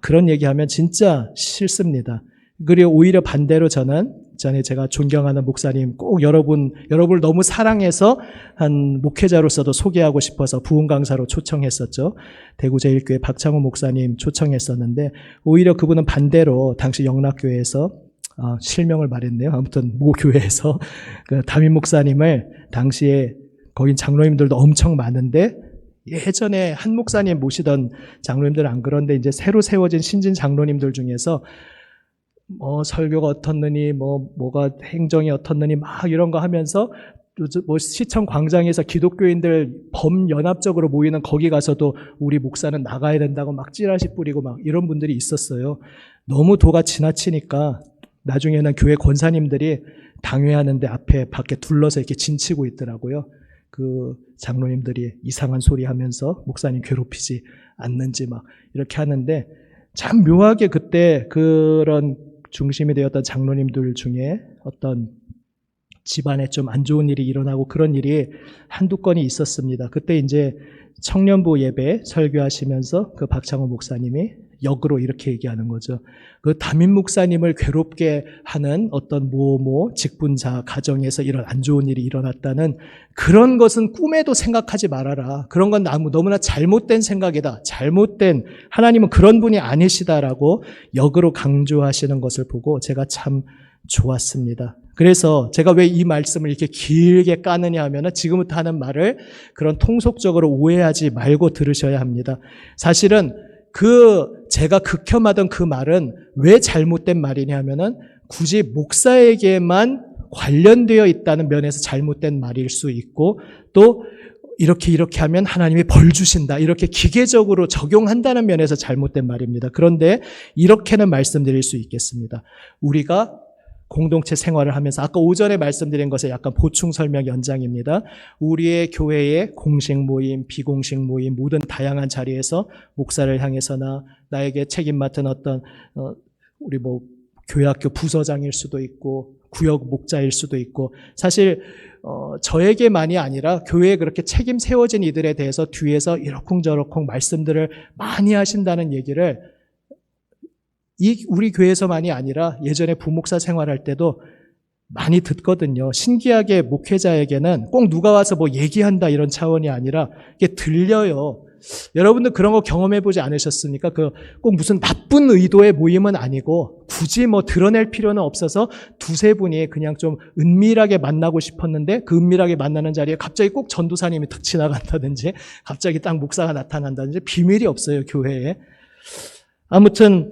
그런 얘기하면 진짜 싫습니다. 그리고 오히려 반대로 저는 전에 제가 존경하는 목사님 꼭 여러분을 너무 사랑해서 한 목회자로서도 소개하고 싶어서 부흥 강사로 초청했었죠. 대구 제1교회 박창호 목사님 초청했었는데 오히려 그분은 반대로 당시 영락교회에서 실명을 말했네요. 아무튼 모 교회에서 그 담임 목사님을 당시에 거긴 장로님들도 엄청 많은데 예전에 한 목사님 모시던 장로님들 안 그런데 이제 새로 세워진 신진 장로님들 중에서 설교가 어떻느니 뭐가 행정이 어떻느니 막 이런 거 하면서 시청 광장에서 기독교인들 범연합적으로 모이는 거기 가서도 우리 목사는 나가야 된다고 막 찌라시 뿌리고 막 이런 분들이 있었어요. 너무 도가 지나치니까 나중에는 교회 권사님들이 당회하는데 밖에 둘러서 이렇게 진치고 있더라고요. 그 장로님들이 이상한 소리 하면서 목사님 괴롭히지 않는지 막 이렇게 하는데 참 묘하게 그때 그런 중심이 되었던 장로님들 중에 어떤 집안에 좀 안 좋은 일이 일어나고 그런 일이 한두 건이 있었습니다. 그때 이제 청년부 예배 설교하시면서 그 박창호 목사님이 역으로 이렇게 얘기하는 거죠. 그 담임 목사님을 괴롭게 하는 어떤 직분자 가정에서 이런 안 좋은 일이 일어났다는 그런 것은 꿈에도 생각하지 말아라. 그런 건 너무나 잘못된 생각이다. 잘못된, 하나님은 그런 분이 아니시다라고 역으로 강조하시는 것을 보고 제가 참 좋았습니다. 그래서 제가 왜 이 말씀을 이렇게 길게 까느냐 하면은 지금부터 하는 말을 그런 통속적으로 오해하지 말고 들으셔야 합니다. 사실은 제가 극혐하던 그 말은 왜 잘못된 말이냐 하면은 굳이 목사에게만 관련되어 있다는 면에서 잘못된 말일 수 있고 또 이렇게 하면 하나님이 벌 주신다. 이렇게 기계적으로 적용한다는 면에서 잘못된 말입니다. 그런데 이렇게는 말씀드릴 수 있겠습니다. 우리가 공동체 생활을 하면서 아까 오전에 말씀드린 것의 약간 보충 설명 연장입니다. 우리의 교회의 공식 모임, 비공식 모임, 모든 다양한 자리에서 목사를 향해서나 나에게 책임 맡은 어떤 우리 교회학교 부서장일 수도 있고 구역 목자일 수도 있고 사실 저에게만이 아니라 교회에 그렇게 책임 세워진 이들에 대해서 뒤에서 이러쿵저러쿵 말씀들을 많이 하신다는 얘기를 우리 교회에서만이 아니라 예전에 부목사 생활할 때도 많이 듣거든요. 신기하게 목회자에게는 꼭 누가 와서 얘기한다 이런 차원이 아니라 이게 들려요. 여러분들 그런 거 경험해보지 않으셨습니까? 꼭 무슨 나쁜 의도의 모임은 아니고 굳이 뭐 드러낼 필요는 없어서 두세 분이 그냥 좀 은밀하게 만나고 싶었는데 그 은밀하게 만나는 자리에 갑자기 꼭 전도사님이 탁 지나간다든지 갑자기 딱 목사가 나타난다든지 비밀이 없어요, 교회에. 아무튼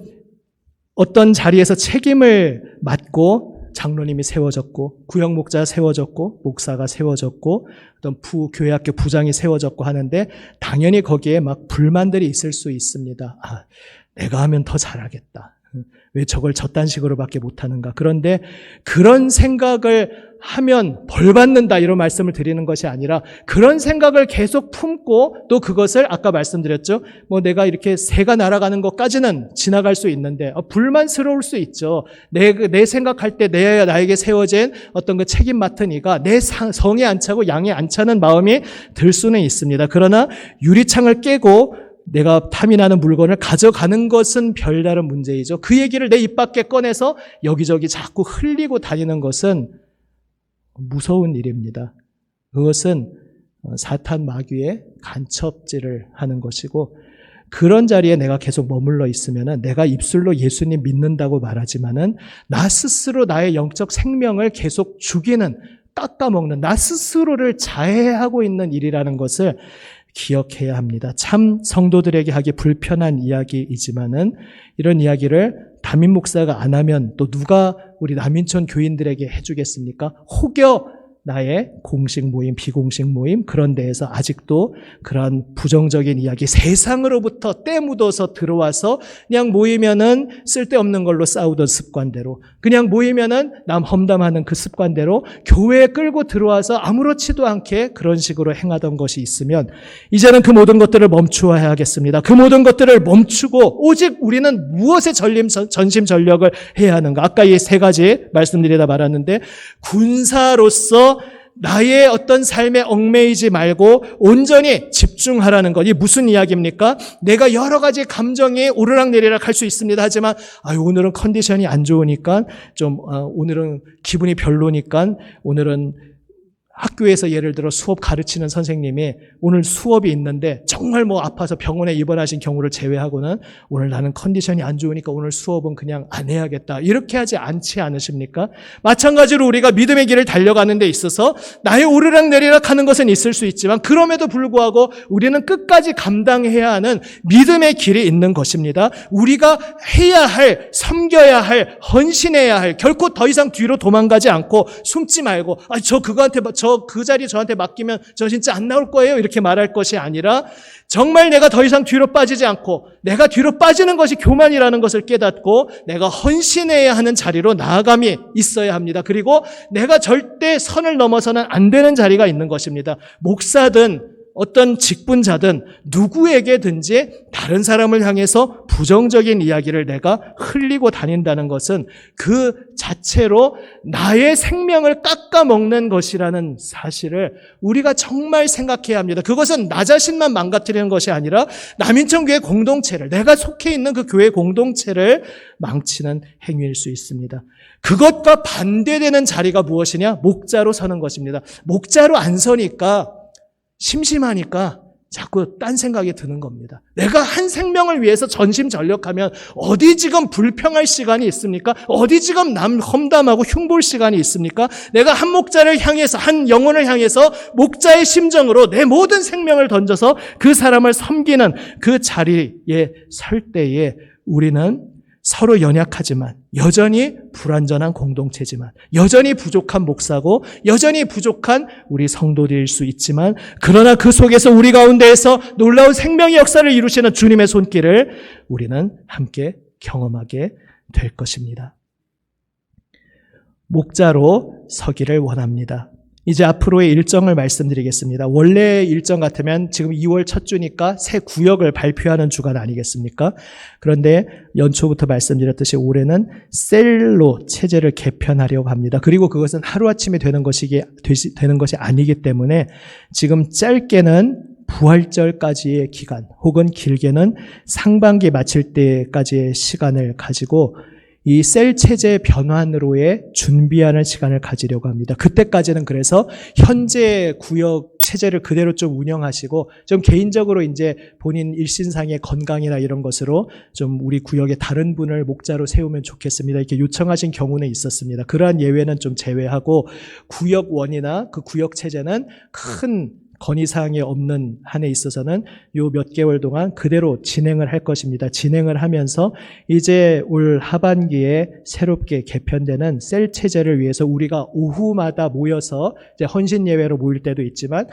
어떤 자리에서 책임을 맡고 장로님이 세워졌고 구역목자가 세워졌고 목사가 세워졌고 어떤 교회학교 부장이 세워졌고 하는데 당연히 거기에 막 불만들이 있을 수 있습니다. 아, 내가 하면 더 잘하겠다. 왜 저걸 저딴 식으로밖에 못하는가. 그런데 그런 생각을 하면 벌 받는다 이런 말씀을 드리는 것이 아니라 그런 생각을 계속 품고 또 그것을 아까 말씀드렸죠. 뭐 내가 이렇게 새가 날아가는 것까지는 지나갈 수 있는데 불만스러울 수 있죠. 내 생각할 때 나에게 세워진 어떤 그 책임 맡은 이가 내 성에 안 차고 양에 안 차는 마음이 들 수는 있습니다. 그러나 유리창을 깨고 내가 탐이 나는 물건을 가져가는 것은 별다른 문제이죠. 그 얘기를 내 입 밖에 꺼내서 여기저기 자꾸 흘리고 다니는 것은 무서운 일입니다. 그것은 사탄 마귀의 간첩질을 하는 것이고 그런 자리에 내가 계속 머물러 있으면 내가 입술로 예수님 믿는다고 말하지만은 나 스스로 나의 영적 생명을 계속 죽이는 깎아먹는 나 스스로를 자해하고 있는 일이라는 것을 기억해야 합니다. 참 성도들에게 하기 불편한 이야기이지만은 이런 이야기를 담임 목사가 안 하면 또 누가 우리 남인천 교인들에게 해주겠습니까? 혹여 나의 공식 모임, 비공식 모임 그런 데에서 아직도 그러한 부정적인 이야기 세상으로부터 때 묻어서 들어와서 그냥 모이면은 쓸데없는 걸로 싸우던 습관대로 그냥 모이면은 남 험담하는 그 습관대로 교회에 끌고 들어와서 아무렇지도 않게 그런 식으로 행하던 것이 있으면 이제는 그 모든 것들을 멈추어야 하겠습니다. 그 모든 것들을 멈추고 오직 우리는 무엇에 전심전력을 해야 하는가. 아까 이 세 가지 말씀드리다 말았는데 군사로서 나의 어떤 삶에 얽매이지 말고 온전히 집중하라는 것. 이게 무슨 이야기입니까? 내가 여러 가지 감정이 오르락내리락 할 수 있습니다. 하지만 오늘은 컨디션이 안 좋으니까 오늘은 기분이 별로니까 오늘은 학교에서 예를 들어 수업 가르치는 선생님이 오늘 수업이 있는데 정말 아파서 병원에 입원하신 경우를 제외하고는 오늘 나는 컨디션이 안 좋으니까 오늘 수업은 그냥 안 해야겠다. 이렇게 하지 않지 않으십니까? 마찬가지로 우리가 믿음의 길을 달려가는 데 있어서 나의 오르락내리락 하는 것은 있을 수 있지만 그럼에도 불구하고 우리는 끝까지 감당해야 하는 믿음의 길이 있는 것입니다. 우리가 해야 할, 섬겨야 할, 헌신해야 할 결코 더 이상 뒤로 도망가지 않고 숨지 말고 그 자리 저한테 맡기면 저 진짜 안 나올 거예요 이렇게 말할 것이 아니라 정말 내가 더 이상 뒤로 빠지지 않고 내가 뒤로 빠지는 것이 교만이라는 것을 깨닫고 내가 헌신해야 하는 자리로 나아감이 있어야 합니다. 그리고 내가 절대 선을 넘어서는 안 되는 자리가 있는 것입니다. 목사든 어떤 직분자든 누구에게든지 다른 사람을 향해서 부정적인 이야기를 내가 흘리고 다닌다는 것은 그 자체로 나의 생명을 깎아먹는 것이라는 사실을 우리가 정말 생각해야 합니다. 그것은 나 자신만 망가뜨리는 것이 아니라 남인천교회 공동체를 내가 속해 있는 그 교회 공동체를 망치는 행위일 수 있습니다. 그것과 반대되는 자리가 무엇이냐? 목자로 서는 것입니다. 목자로 안 서니까 심심하니까 자꾸 딴 생각이 드는 겁니다. 내가 한 생명을 위해서 전심전력하면 어디 지금 불평할 시간이 있습니까? 어디 지금 남 험담하고 흉볼 시간이 있습니까? 내가 한 목자를 향해서 한 영혼을 향해서 목자의 심정으로 내 모든 생명을 던져서 그 사람을 섬기는 그 자리에 설 때에 우리는 서로 연약하지만 여전히 불완전한 공동체지만 여전히 부족한 목사고 여전히 부족한 우리 성도들일 수 있지만 그러나 그 속에서 우리 가운데에서 놀라운 생명의 역사를 이루시는 주님의 손길을 우리는 함께 경험하게 될 것입니다. 목자로 서기를 원합니다. 이제 앞으로의 일정을 말씀드리겠습니다. 원래 일정 같으면 지금 2월 첫 주니까 새 구역을 발표하는 주간 아니겠습니까? 그런데 연초부터 말씀드렸듯이 올해는 셀로 체제를 개편하려고 합니다. 그리고 그것은 하루아침에 되는 것이 아니기 때문에 지금 짧게는 부활절까지의 기간 혹은 길게는 상반기 마칠 때까지의 시간을 가지고 이 셀 체제 변환으로의 준비하는 시간을 가지려고 합니다. 그때까지는 그래서 현재 구역 체제를 그대로 좀 운영하시고 좀 개인적으로 이제 본인 일신상의 건강이나 이런 것으로 좀 우리 구역의 다른 분을 목자로 세우면 좋겠습니다. 이렇게 요청하신 경우는 있었습니다. 그러한 예외는 좀 제외하고 구역원이나 그 구역 체제는 큰 건의사항이 없는 한에 있어서는 요 몇 개월 동안 그대로 진행을 할 것입니다. 진행을 하면서 이제 올 하반기에 새롭게 개편되는 셀 체제를 위해서 우리가 오후마다 모여서 이제 헌신 예배로 모일 때도 있지만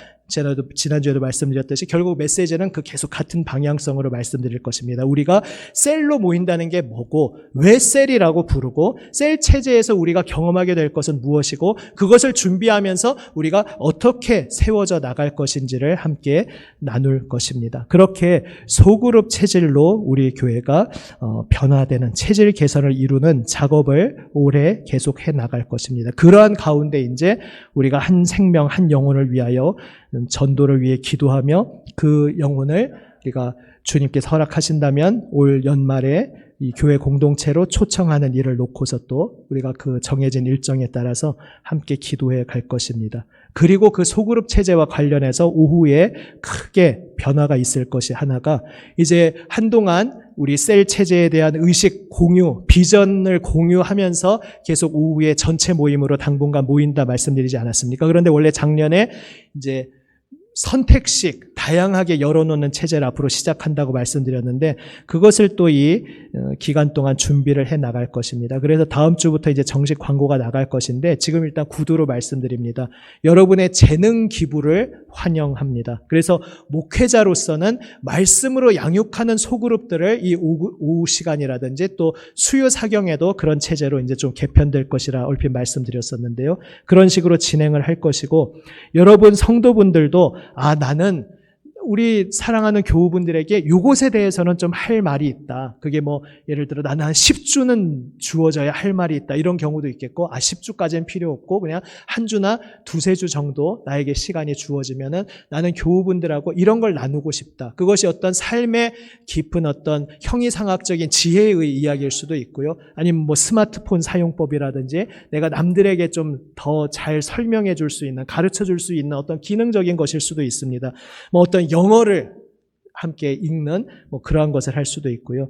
지난주에도 말씀드렸듯이 결국 메시지는 그 계속 같은 방향성으로 말씀드릴 것입니다. 우리가 셀로 모인다는 게 뭐고 왜 셀이라고 부르고 셀 체제에서 우리가 경험하게 될 것은 무엇이고 그것을 준비하면서 우리가 어떻게 세워져 나갈 것인지를 함께 나눌 것입니다. 그렇게 소그룹 체질로 우리 교회가 변화되는 체질 개선을 이루는 작업을 올해 계속해 나갈 것입니다. 그러한 가운데 이제 우리가 한 생명 한 영혼을 위하여 전도를 위해 기도하며 그 영혼을 우리가 주님께서 허락하신다면 올 연말에 이 교회 공동체로 초청하는 일을 놓고서 또 우리가 그 정해진 일정에 따라서 함께 기도해 갈 것입니다. 그리고 그 소그룹 체제와 관련해서 오후에 크게 변화가 있을 것이 하나가 이제 한동안 우리 셀 체제에 대한 의식 공유, 비전을 공유하면서 계속 오후에 전체 모임으로 당분간 모인다 말씀드리지 않았습니까? 그런데 원래 작년에 이제 선택식 다양하게 열어놓는 체제를 앞으로 시작한다고 말씀드렸는데 그것을 또 이 기간 동안 준비를 해 나갈 것입니다. 그래서 다음 주부터 이제 정식 광고가 나갈 것인데 지금 일단 구두로 말씀드립니다. 여러분의 재능 기부를 환영합니다. 그래서 목회자로서는 말씀으로 양육하는 소그룹들을 이 오후 시간이라든지 또 수요 사경에도 그런 체제로 이제 좀 개편될 것이라 얼핏 말씀드렸었는데요. 그런 식으로 진행을 할 것이고 여러분 성도분들도 나는 우리 사랑하는 교우분들에게 이것에 대해서는 좀 할 말이 있다. 그게 뭐 예를 들어 나는 한 10주는 주어져야 할 말이 있다. 이런 경우도 있겠고 10주까지는 필요 없고 그냥 한 주나 두세 주 정도 나에게 시간이 주어지면은 나는 교우분들하고 이런 걸 나누고 싶다. 그것이 어떤 삶의 깊은 어떤 형이상학적인 지혜의 이야기일 수도 있고요. 아니면 뭐 스마트폰 사용법이라든지 내가 남들에게 좀 더 잘 설명해 줄 수 있는 가르쳐 줄 수 있는 어떤 기능적인 것일 수도 있습니다. 뭐 어떤 영어를 함께 읽는 뭐 그러한 것을 할 수도 있고요.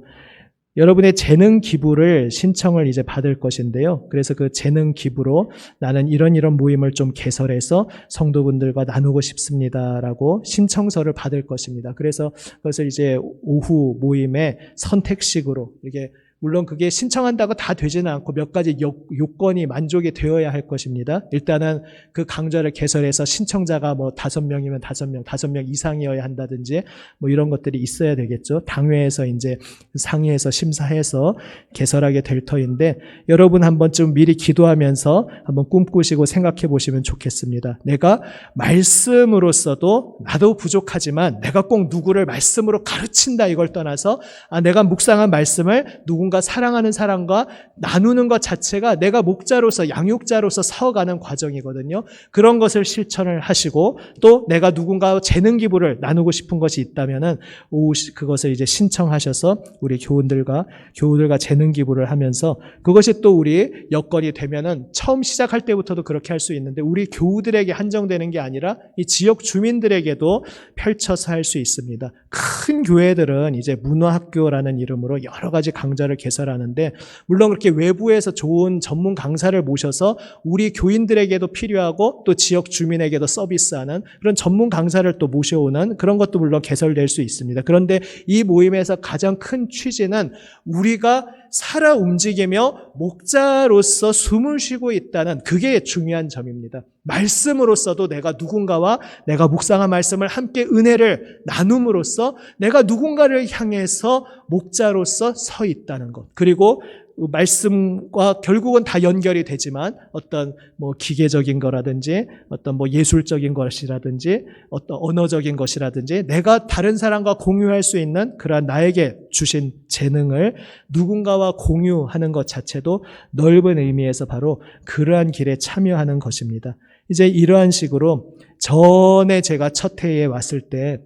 여러분의 재능 기부를 신청을 이제 받을 것인데요. 그래서 그 재능 기부로 나는 이런 모임을 좀 개설해서 성도분들과 나누고 싶습니다라고 신청서를 받을 것입니다. 그래서 그것을 이제 오후 모임에 선택식으로 이게 물론 그게 신청한다고 다 되지는 않고 몇 가지 요건이 만족이 되어야 할 것입니다. 일단은 그 강좌를 개설해서 신청자가 뭐 5명이면 5명, 5명 이상이어야 한다든지 뭐 이런 것들이 있어야 되겠죠. 당회에서 이제 상의해서 심사해서 개설하게 될 터인데 여러분 한 번쯤 미리 기도하면서 한번 꿈꾸시고 생각해 보시면 좋겠습니다. 내가 말씀으로서도 나도 부족하지만 내가 꼭 누구를 말씀으로 가르친다 이걸 떠나서 내가 묵상한 말씀을 누군가 사랑하는 사람과 나누는 것 자체가 내가 목자로서 양육자로서 서가는 과정이거든요. 그런 것을 실천을 하시고 또 내가 누군가와 재능 기부를 나누고 싶은 것이 있다면은 그것을 이제 신청하셔서 우리 교우들과 재능 기부를 하면서 그것이 또 우리 여건이 되면은 처음 시작할 때부터도 그렇게 할 수 있는데 우리 교우들에게 한정되는 게 아니라 이 지역 주민들에게도 펼쳐서 할 수 있습니다. 큰 교회들은 이제 문화학교라는 이름으로 여러 가지 강좌를 개설하는데 물론 그렇게 외부에서 좋은 전문 강사를 모셔서 우리 교인들에게도 필요하고 또 지역 주민에게도 서비스하는 그런 전문 강사를 또 모셔오는 그런 것도 물론 개설될 수 있습니다. 그런데 이 모임에서 가장 큰 취지는 우리가 살아 움직이며 목자로서 숨을 쉬고 있다는 그게 중요한 점입니다. 말씀으로서도 내가 누군가와 내가 묵상한 말씀을 함께 은혜를 나눔으로써 내가 누군가를 향해서 목자로서 서 있다는 것. 그리고 말씀과 결국은 다 연결이 되지만 어떤 뭐 기계적인 거라든지 어떤 뭐 예술적인 것이라든지 어떤 언어적인 것이라든지 내가 다른 사람과 공유할 수 있는 그러한 나에게 주신 재능을 누군가와 공유하는 것 자체도 넓은 의미에서 바로 그러한 길에 참여하는 것입니다. 이제 이러한 식으로 전에 제가 첫 해에 왔을 때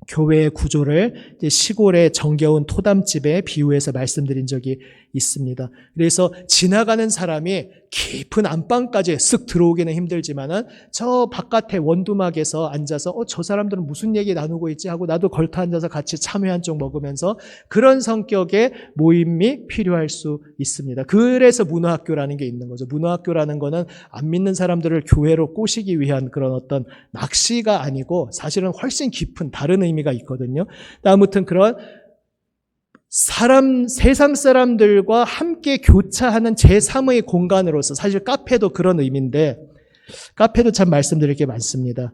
교회의 구조를 이제 시골의 정겨운 토담집에 비유해서 말씀드린 적이 있습니다. 그래서 지나가는 사람이 깊은 안방까지 쓱 들어오기는 힘들지만은 저 바깥에 원두막에서 앉아서 저 사람들은 무슨 얘기 나누고 있지 하고 나도 걸터 앉아서 같이 참외 한 쪽 먹으면서 그런 성격의 모임이 필요할 수 있습니다. 그래서 문화학교라는 게 있는 거죠. 문화학교라는 거는 안 믿는 사람들을 교회로 꼬시기 위한 그런 어떤 낚시가 아니고 사실은 훨씬 깊은 다른 의미가 있거든요. 아무튼 그런 세상 사람들과 함께 교차하는 제3의 공간으로서 사실 카페도 그런 의미인데 카페도 참 말씀드릴 게 많습니다.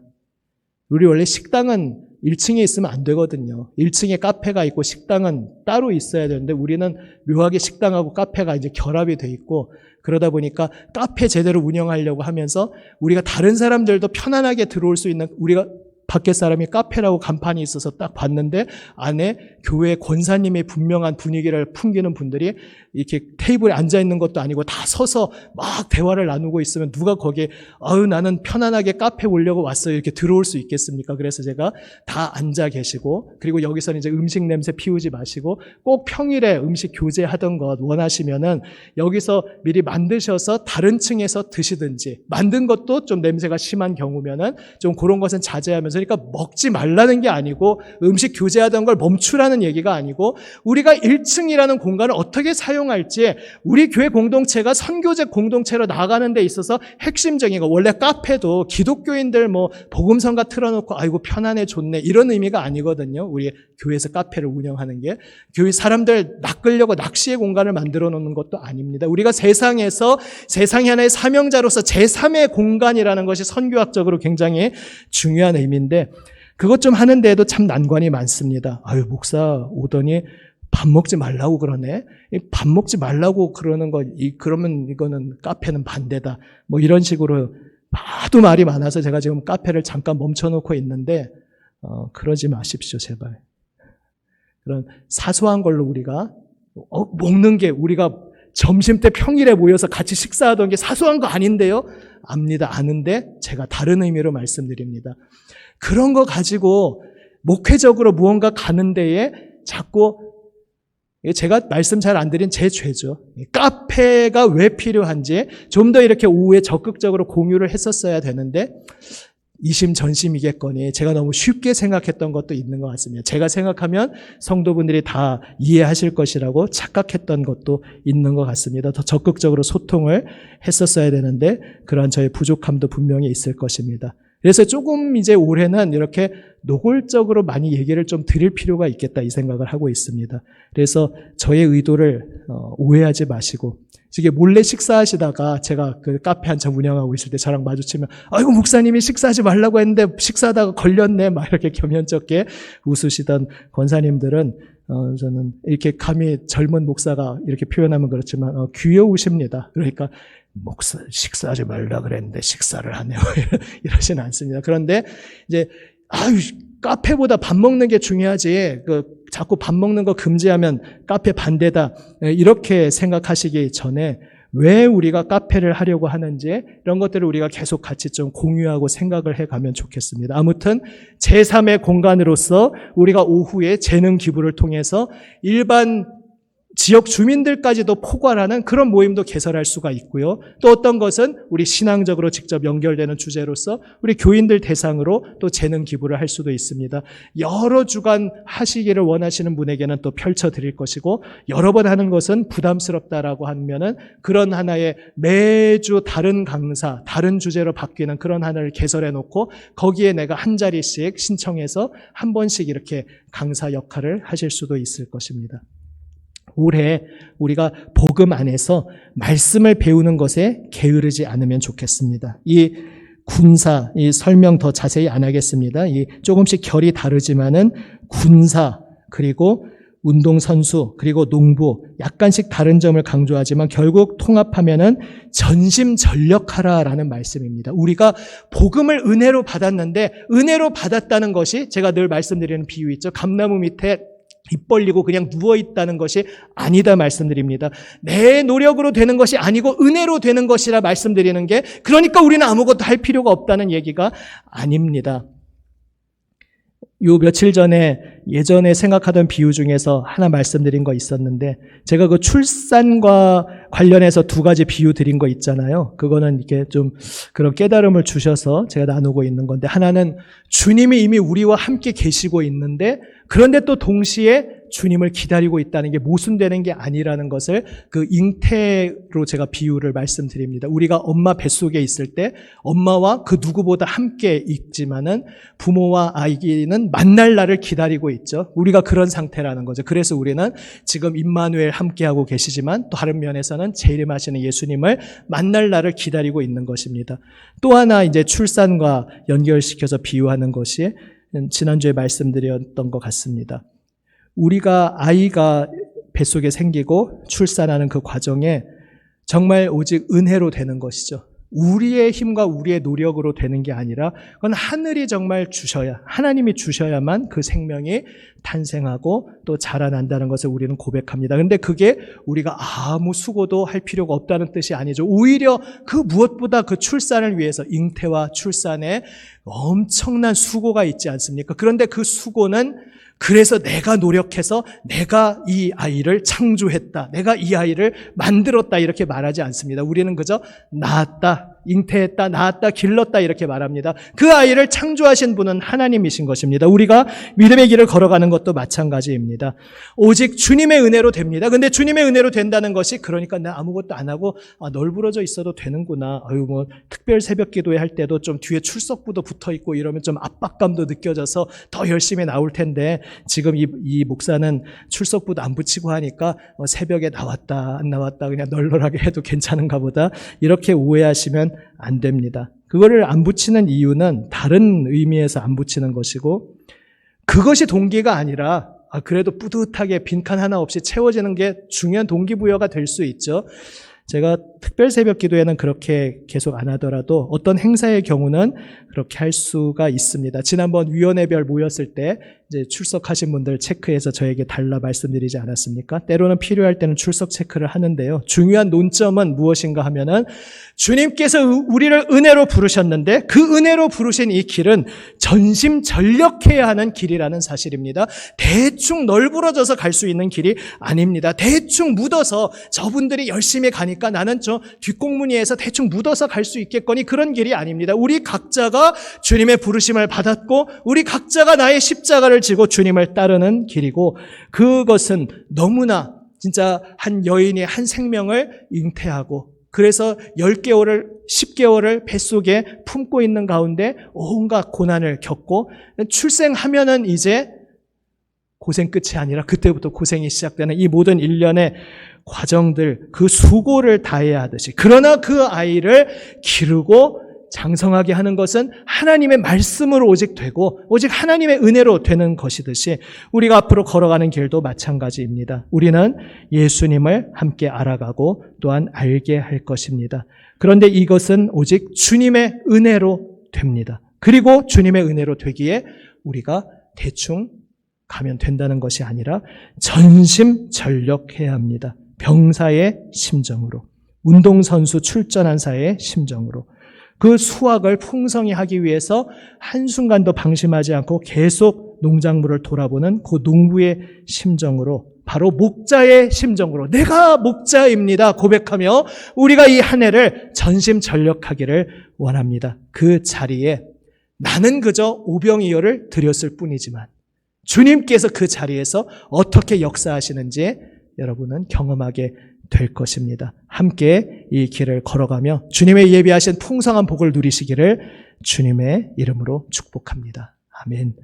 우리 원래 식당은 1층에 있으면 안 되거든요. 1층에 카페가 있고 식당은 따로 있어야 되는데 우리는 묘하게 식당하고 카페가 이제 결합이 돼 있고 그러다 보니까 카페 제대로 운영하려고 하면서 우리가 다른 사람들도 편안하게 들어올 수 있는 우리가 밖에 사람이 카페라고 간판이 있어서 딱 봤는데 안에 교회 권사님의 분명한 분위기를 풍기는 분들이 이렇게 테이블에 앉아 있는 것도 아니고 다 서서 막 대화를 나누고 있으면 누가 거기에 나는 편안하게 카페 오려고 왔어요 이렇게 들어올 수 있겠습니까? 그래서 제가 다 앉아 계시고 그리고 여기서는 이제 음식 냄새 피우지 마시고 꼭 평일에 음식 교제하던 것 원하시면은 여기서 미리 만드셔서 다른 층에서 드시든지 만든 것도 좀 냄새가 심한 경우면은 좀 그런 것은 자제하면서 그러니까 먹지 말라는 게 아니고 음식 교제하던 걸 멈추라는 얘기가 아니고 우리가 1층이라는 공간을 어떻게 사용할지 우리 교회 공동체가 선교제 공동체로 나가는 데 있어서 핵심적인 거 원래 카페도 기독교인들 뭐 복음성가 틀어놓고 아이고 편안해 좋네 이런 의미가 아니거든요. 우리 교회에서 카페를 운영하는 게 교회 사람들 낚으려고 낚시의 공간을 만들어 놓는 것도 아닙니다. 우리가 세상에서 세상의 하나의 사명자로서 제3의 공간이라는 것이 선교학적으로 굉장히 중요한 의미인데 그것 좀 하는데도 참 난관이 많습니다. 목사 오더니 밥 먹지 말라고 그러네. 밥 먹지 말라고 그러는 거, 그러면 이거는 카페는 반대다. 뭐 이런 식으로 하도 말이 많아서 제가 지금 카페를 잠깐 멈춰놓고 있는데, 그러지 마십시오, 제발. 그런 사소한 걸로 우리가, 먹는 게 우리가 점심 때 평일에 모여서 같이 식사하던 게 사소한 거 아닌데요? 압니다. 아는데 제가 다른 의미로 말씀드립니다. 그런 거 가지고 목회적으로 무언가 가는 데에 자꾸 제가 말씀 잘 안 드린 제 죄죠. 카페가 왜 필요한지 좀 더 이렇게 오후에 적극적으로 공유를 했었어야 되는데 이심전심이겠거니 제가 너무 쉽게 생각했던 것도 있는 것 같습니다. 제가 생각하면 성도분들이 다 이해하실 것이라고 착각했던 것도 있는 것 같습니다. 더 적극적으로 소통을 했었어야 되는데 그러한 저의 부족함도 분명히 있을 것입니다. 그래서 조금 이제 올해는 이렇게 노골적으로 많이 얘기를 좀 드릴 필요가 있겠다 이 생각을 하고 있습니다. 그래서 저의 의도를 오해하지 마시고 이게 몰래 식사하시다가 제가 그 카페 한참 운영하고 있을 때 저랑 마주치면 아이고 목사님이 식사하지 말라고 했는데 식사하다가 걸렸네 막 이렇게 겸연쩍게 웃으시던 권사님들은 저는 이렇게 감히 젊은 목사가 이렇게 표현하면 그렇지만 귀여우십니다. 그러니까 목사 식사하지 말라 그랬는데 식사를 하네요. 이러진 않습니다. 그런데 이제 카페보다 밥 먹는 게 중요하지. 자꾸 밥 먹는 거 금지하면 카페 반대다. 이렇게 생각하시기 전에 왜 우리가 카페를 하려고 하는지 이런 것들을 우리가 계속 같이 좀 공유하고 생각을 해가면 좋겠습니다. 아무튼 제3의 공간으로서 우리가 오후에 재능 기부를 통해서 일반 지역 주민들까지도 포괄하는 그런 모임도 개설할 수가 있고요. 또 어떤 것은 우리 신앙적으로 직접 연결되는 주제로서 우리 교인들 대상으로 또 재능 기부를 할 수도 있습니다. 여러 주간 하시기를 원하시는 분에게는 또 펼쳐드릴 것이고 여러 번 하는 것은 부담스럽다라고 하면은 그런 하나의 매주 다른 강사, 다른 주제로 바뀌는 그런 하나를 개설해 놓고 거기에 내가 한 자리씩 신청해서 한 번씩 이렇게 강사 역할을 하실 수도 있을 것입니다. 올해 우리가 복음 안에서 말씀을 배우는 것에 게으르지 않으면 좋겠습니다. 이 군사, 이 설명 더 자세히 안 하겠습니다. 이 조금씩 결이 다르지만은 군사, 그리고 운동선수, 그리고 농부, 약간씩 다른 점을 강조하지만 결국 통합하면은 전심전력하라라는 말씀입니다. 우리가 복음을 은혜로 받았는데 은혜로 받았다는 것이 제가 늘 말씀드리는 비유 있죠. 감나무 밑에 입 벌리고 그냥 누워있다는 것이 아니다 말씀드립니다. 내 노력으로 되는 것이 아니고 은혜로 되는 것이라 말씀드리는 게 그러니까 우리는 아무것도 할 필요가 없다는 얘기가 아닙니다. 요 며칠 전에 예전에 생각하던 비유 중에서 하나 말씀드린 거 있었는데, 제가 그 출산과 관련해서 두 가지 비유 드린 거 있잖아요. 그거는 이렇게 좀 그런 깨달음을 주셔서 제가 나누고 있는 건데, 하나는 주님이 이미 우리와 함께 계시고 있는데, 그런데 또 동시에 주님을 기다리고 있다는 게 모순되는 게 아니라는 것을 그 잉태로 제가 비유를 말씀드립니다. 우리가 엄마 뱃속에 있을 때 엄마와 그 누구보다 함께 있지만은 부모와 아기는 만날 날을 기다리고 있죠. 우리가 그런 상태라는 거죠. 그래서 우리는 지금 임마누엘 함께하고 계시지만 또 다른 면에서는 재림하시는 예수님을 만날 날을 기다리고 있는 것입니다. 또 하나 이제 출산과 연결시켜서 비유하는 것이 지난주에 말씀드렸던 것 같습니다. 우리가 아이가 뱃속에 생기고 출산하는 그 과정에 정말 오직 은혜로 되는 것이죠. 우리의 힘과 우리의 노력으로 되는 게 아니라 그건 하늘이 정말 주셔야, 하나님이 주셔야만 그 생명이 탄생하고 또 자라난다는 것을 우리는 고백합니다. 그런데 그게 우리가 아무 수고도 할 필요가 없다는 뜻이 아니죠. 오히려 그 무엇보다 그 출산을 위해서 잉태와 출산에 엄청난 수고가 있지 않습니까? 그런데 그 수고는 그래서 내가 노력해서 내가 이 아이를 창조했다, 내가 이 아이를 만들었다 이렇게 말하지 않습니다. 우리는 그저 낳았다, 잉태했다, 낳았다, 길렀다 이렇게 말합니다. 그 아이를 창조하신 분은 하나님이신 것입니다. 우리가 믿음의 길을 걸어가는 것도 마찬가지입니다. 오직 주님의 은혜로 됩니다. 근데 주님의 은혜로 된다는 것이 그러니까 나 아무것도 안 하고 널브러져 있어도 되는구나. 뭐 특별 새벽 기도회 할 때도 좀 뒤에 출석부도 붙어 있고 이러면 좀 압박감도 느껴져서 더 열심히 나올 텐데 지금 이 목사는 출석부도 안 붙이고 하니까 새벽에 나왔다 안 나왔다 그냥 널널하게 해도 괜찮은가 보다 이렇게 오해하시면 안 됩니다. 그거를 안 붙이는 이유는 다른 의미에서 안 붙이는 것이고 그것이 동기가 아니라 그래도 뿌듯하게 빈칸 하나 없이 채워지는 게 중요한 동기부여가 될 수 있죠. 제가 특별 새벽 기도회는 그렇게 계속 안 하더라도 어떤 행사의 경우는 그렇게 할 수가 있습니다. 지난번 위원회별 모였을 때 이제 출석하신 분들 체크해서 저에게 달라 말씀드리지 않았습니까? 때로는 필요할 때는 출석 체크를 하는데요. 중요한 논점은 무엇인가 하면은 주님께서 우리를 은혜로 부르셨는데 그 은혜로 부르신 이 길은 전심전력해야 하는 길이라는 사실입니다. 대충 널브러져서 갈 수 있는 길이 아닙니다. 대충 묻어서 저분들이 열심히 가니까 나는 저 뒷공무니에서 대충 묻어서 갈 수 있겠거니 그런 길이 아닙니다. 우리 각자가 주님의 부르심을 받았고 우리 각자가 나의 십자가를 지고 주님을 따르는 길이고 그것은 너무나 진짜 한 여인이 한 생명을 잉태하고 그래서 10개월을 10개월을 뱃속에 품고 있는 가운데 온갖 고난을 겪고 출생하면은 이제 고생 끝이 아니라 그때부터 고생이 시작되는 이 모든 일련의 과정들 그 수고를 다해야 하듯이 그러나 그 아이를 기르고 장성하게 하는 것은 하나님의 말씀으로 오직 되고 오직 하나님의 은혜로 되는 것이듯이 우리가 앞으로 걸어가는 길도 마찬가지입니다. 우리는 예수님을 함께 알아가고 또한 알게 할 것입니다. 그런데 이것은 오직 주님의 은혜로 됩니다. 그리고 주님의 은혜로 되기에 우리가 대충 가면 된다는 것이 아니라 전심전력해야 합니다. 병사의 심정으로, 운동선수 출전한 사의 심정으로 그 수확을 풍성히 하기 위해서 한순간도 방심하지 않고 계속 농작물을 돌아보는 그 농부의 심정으로 바로 목자의 심정으로 내가 목자입니다 고백하며 우리가 이 한 해를 전심전력하기를 원합니다. 그 자리에 나는 그저 오병이어를 드렸을 뿐이지만 주님께서 그 자리에서 어떻게 역사하시는지 여러분은 경험하게 될 것입니다. 함께 이 길을 걸어가며 주님의 예비하신 풍성한 복을 누리시기를 주님의 이름으로 축복합니다. 아멘.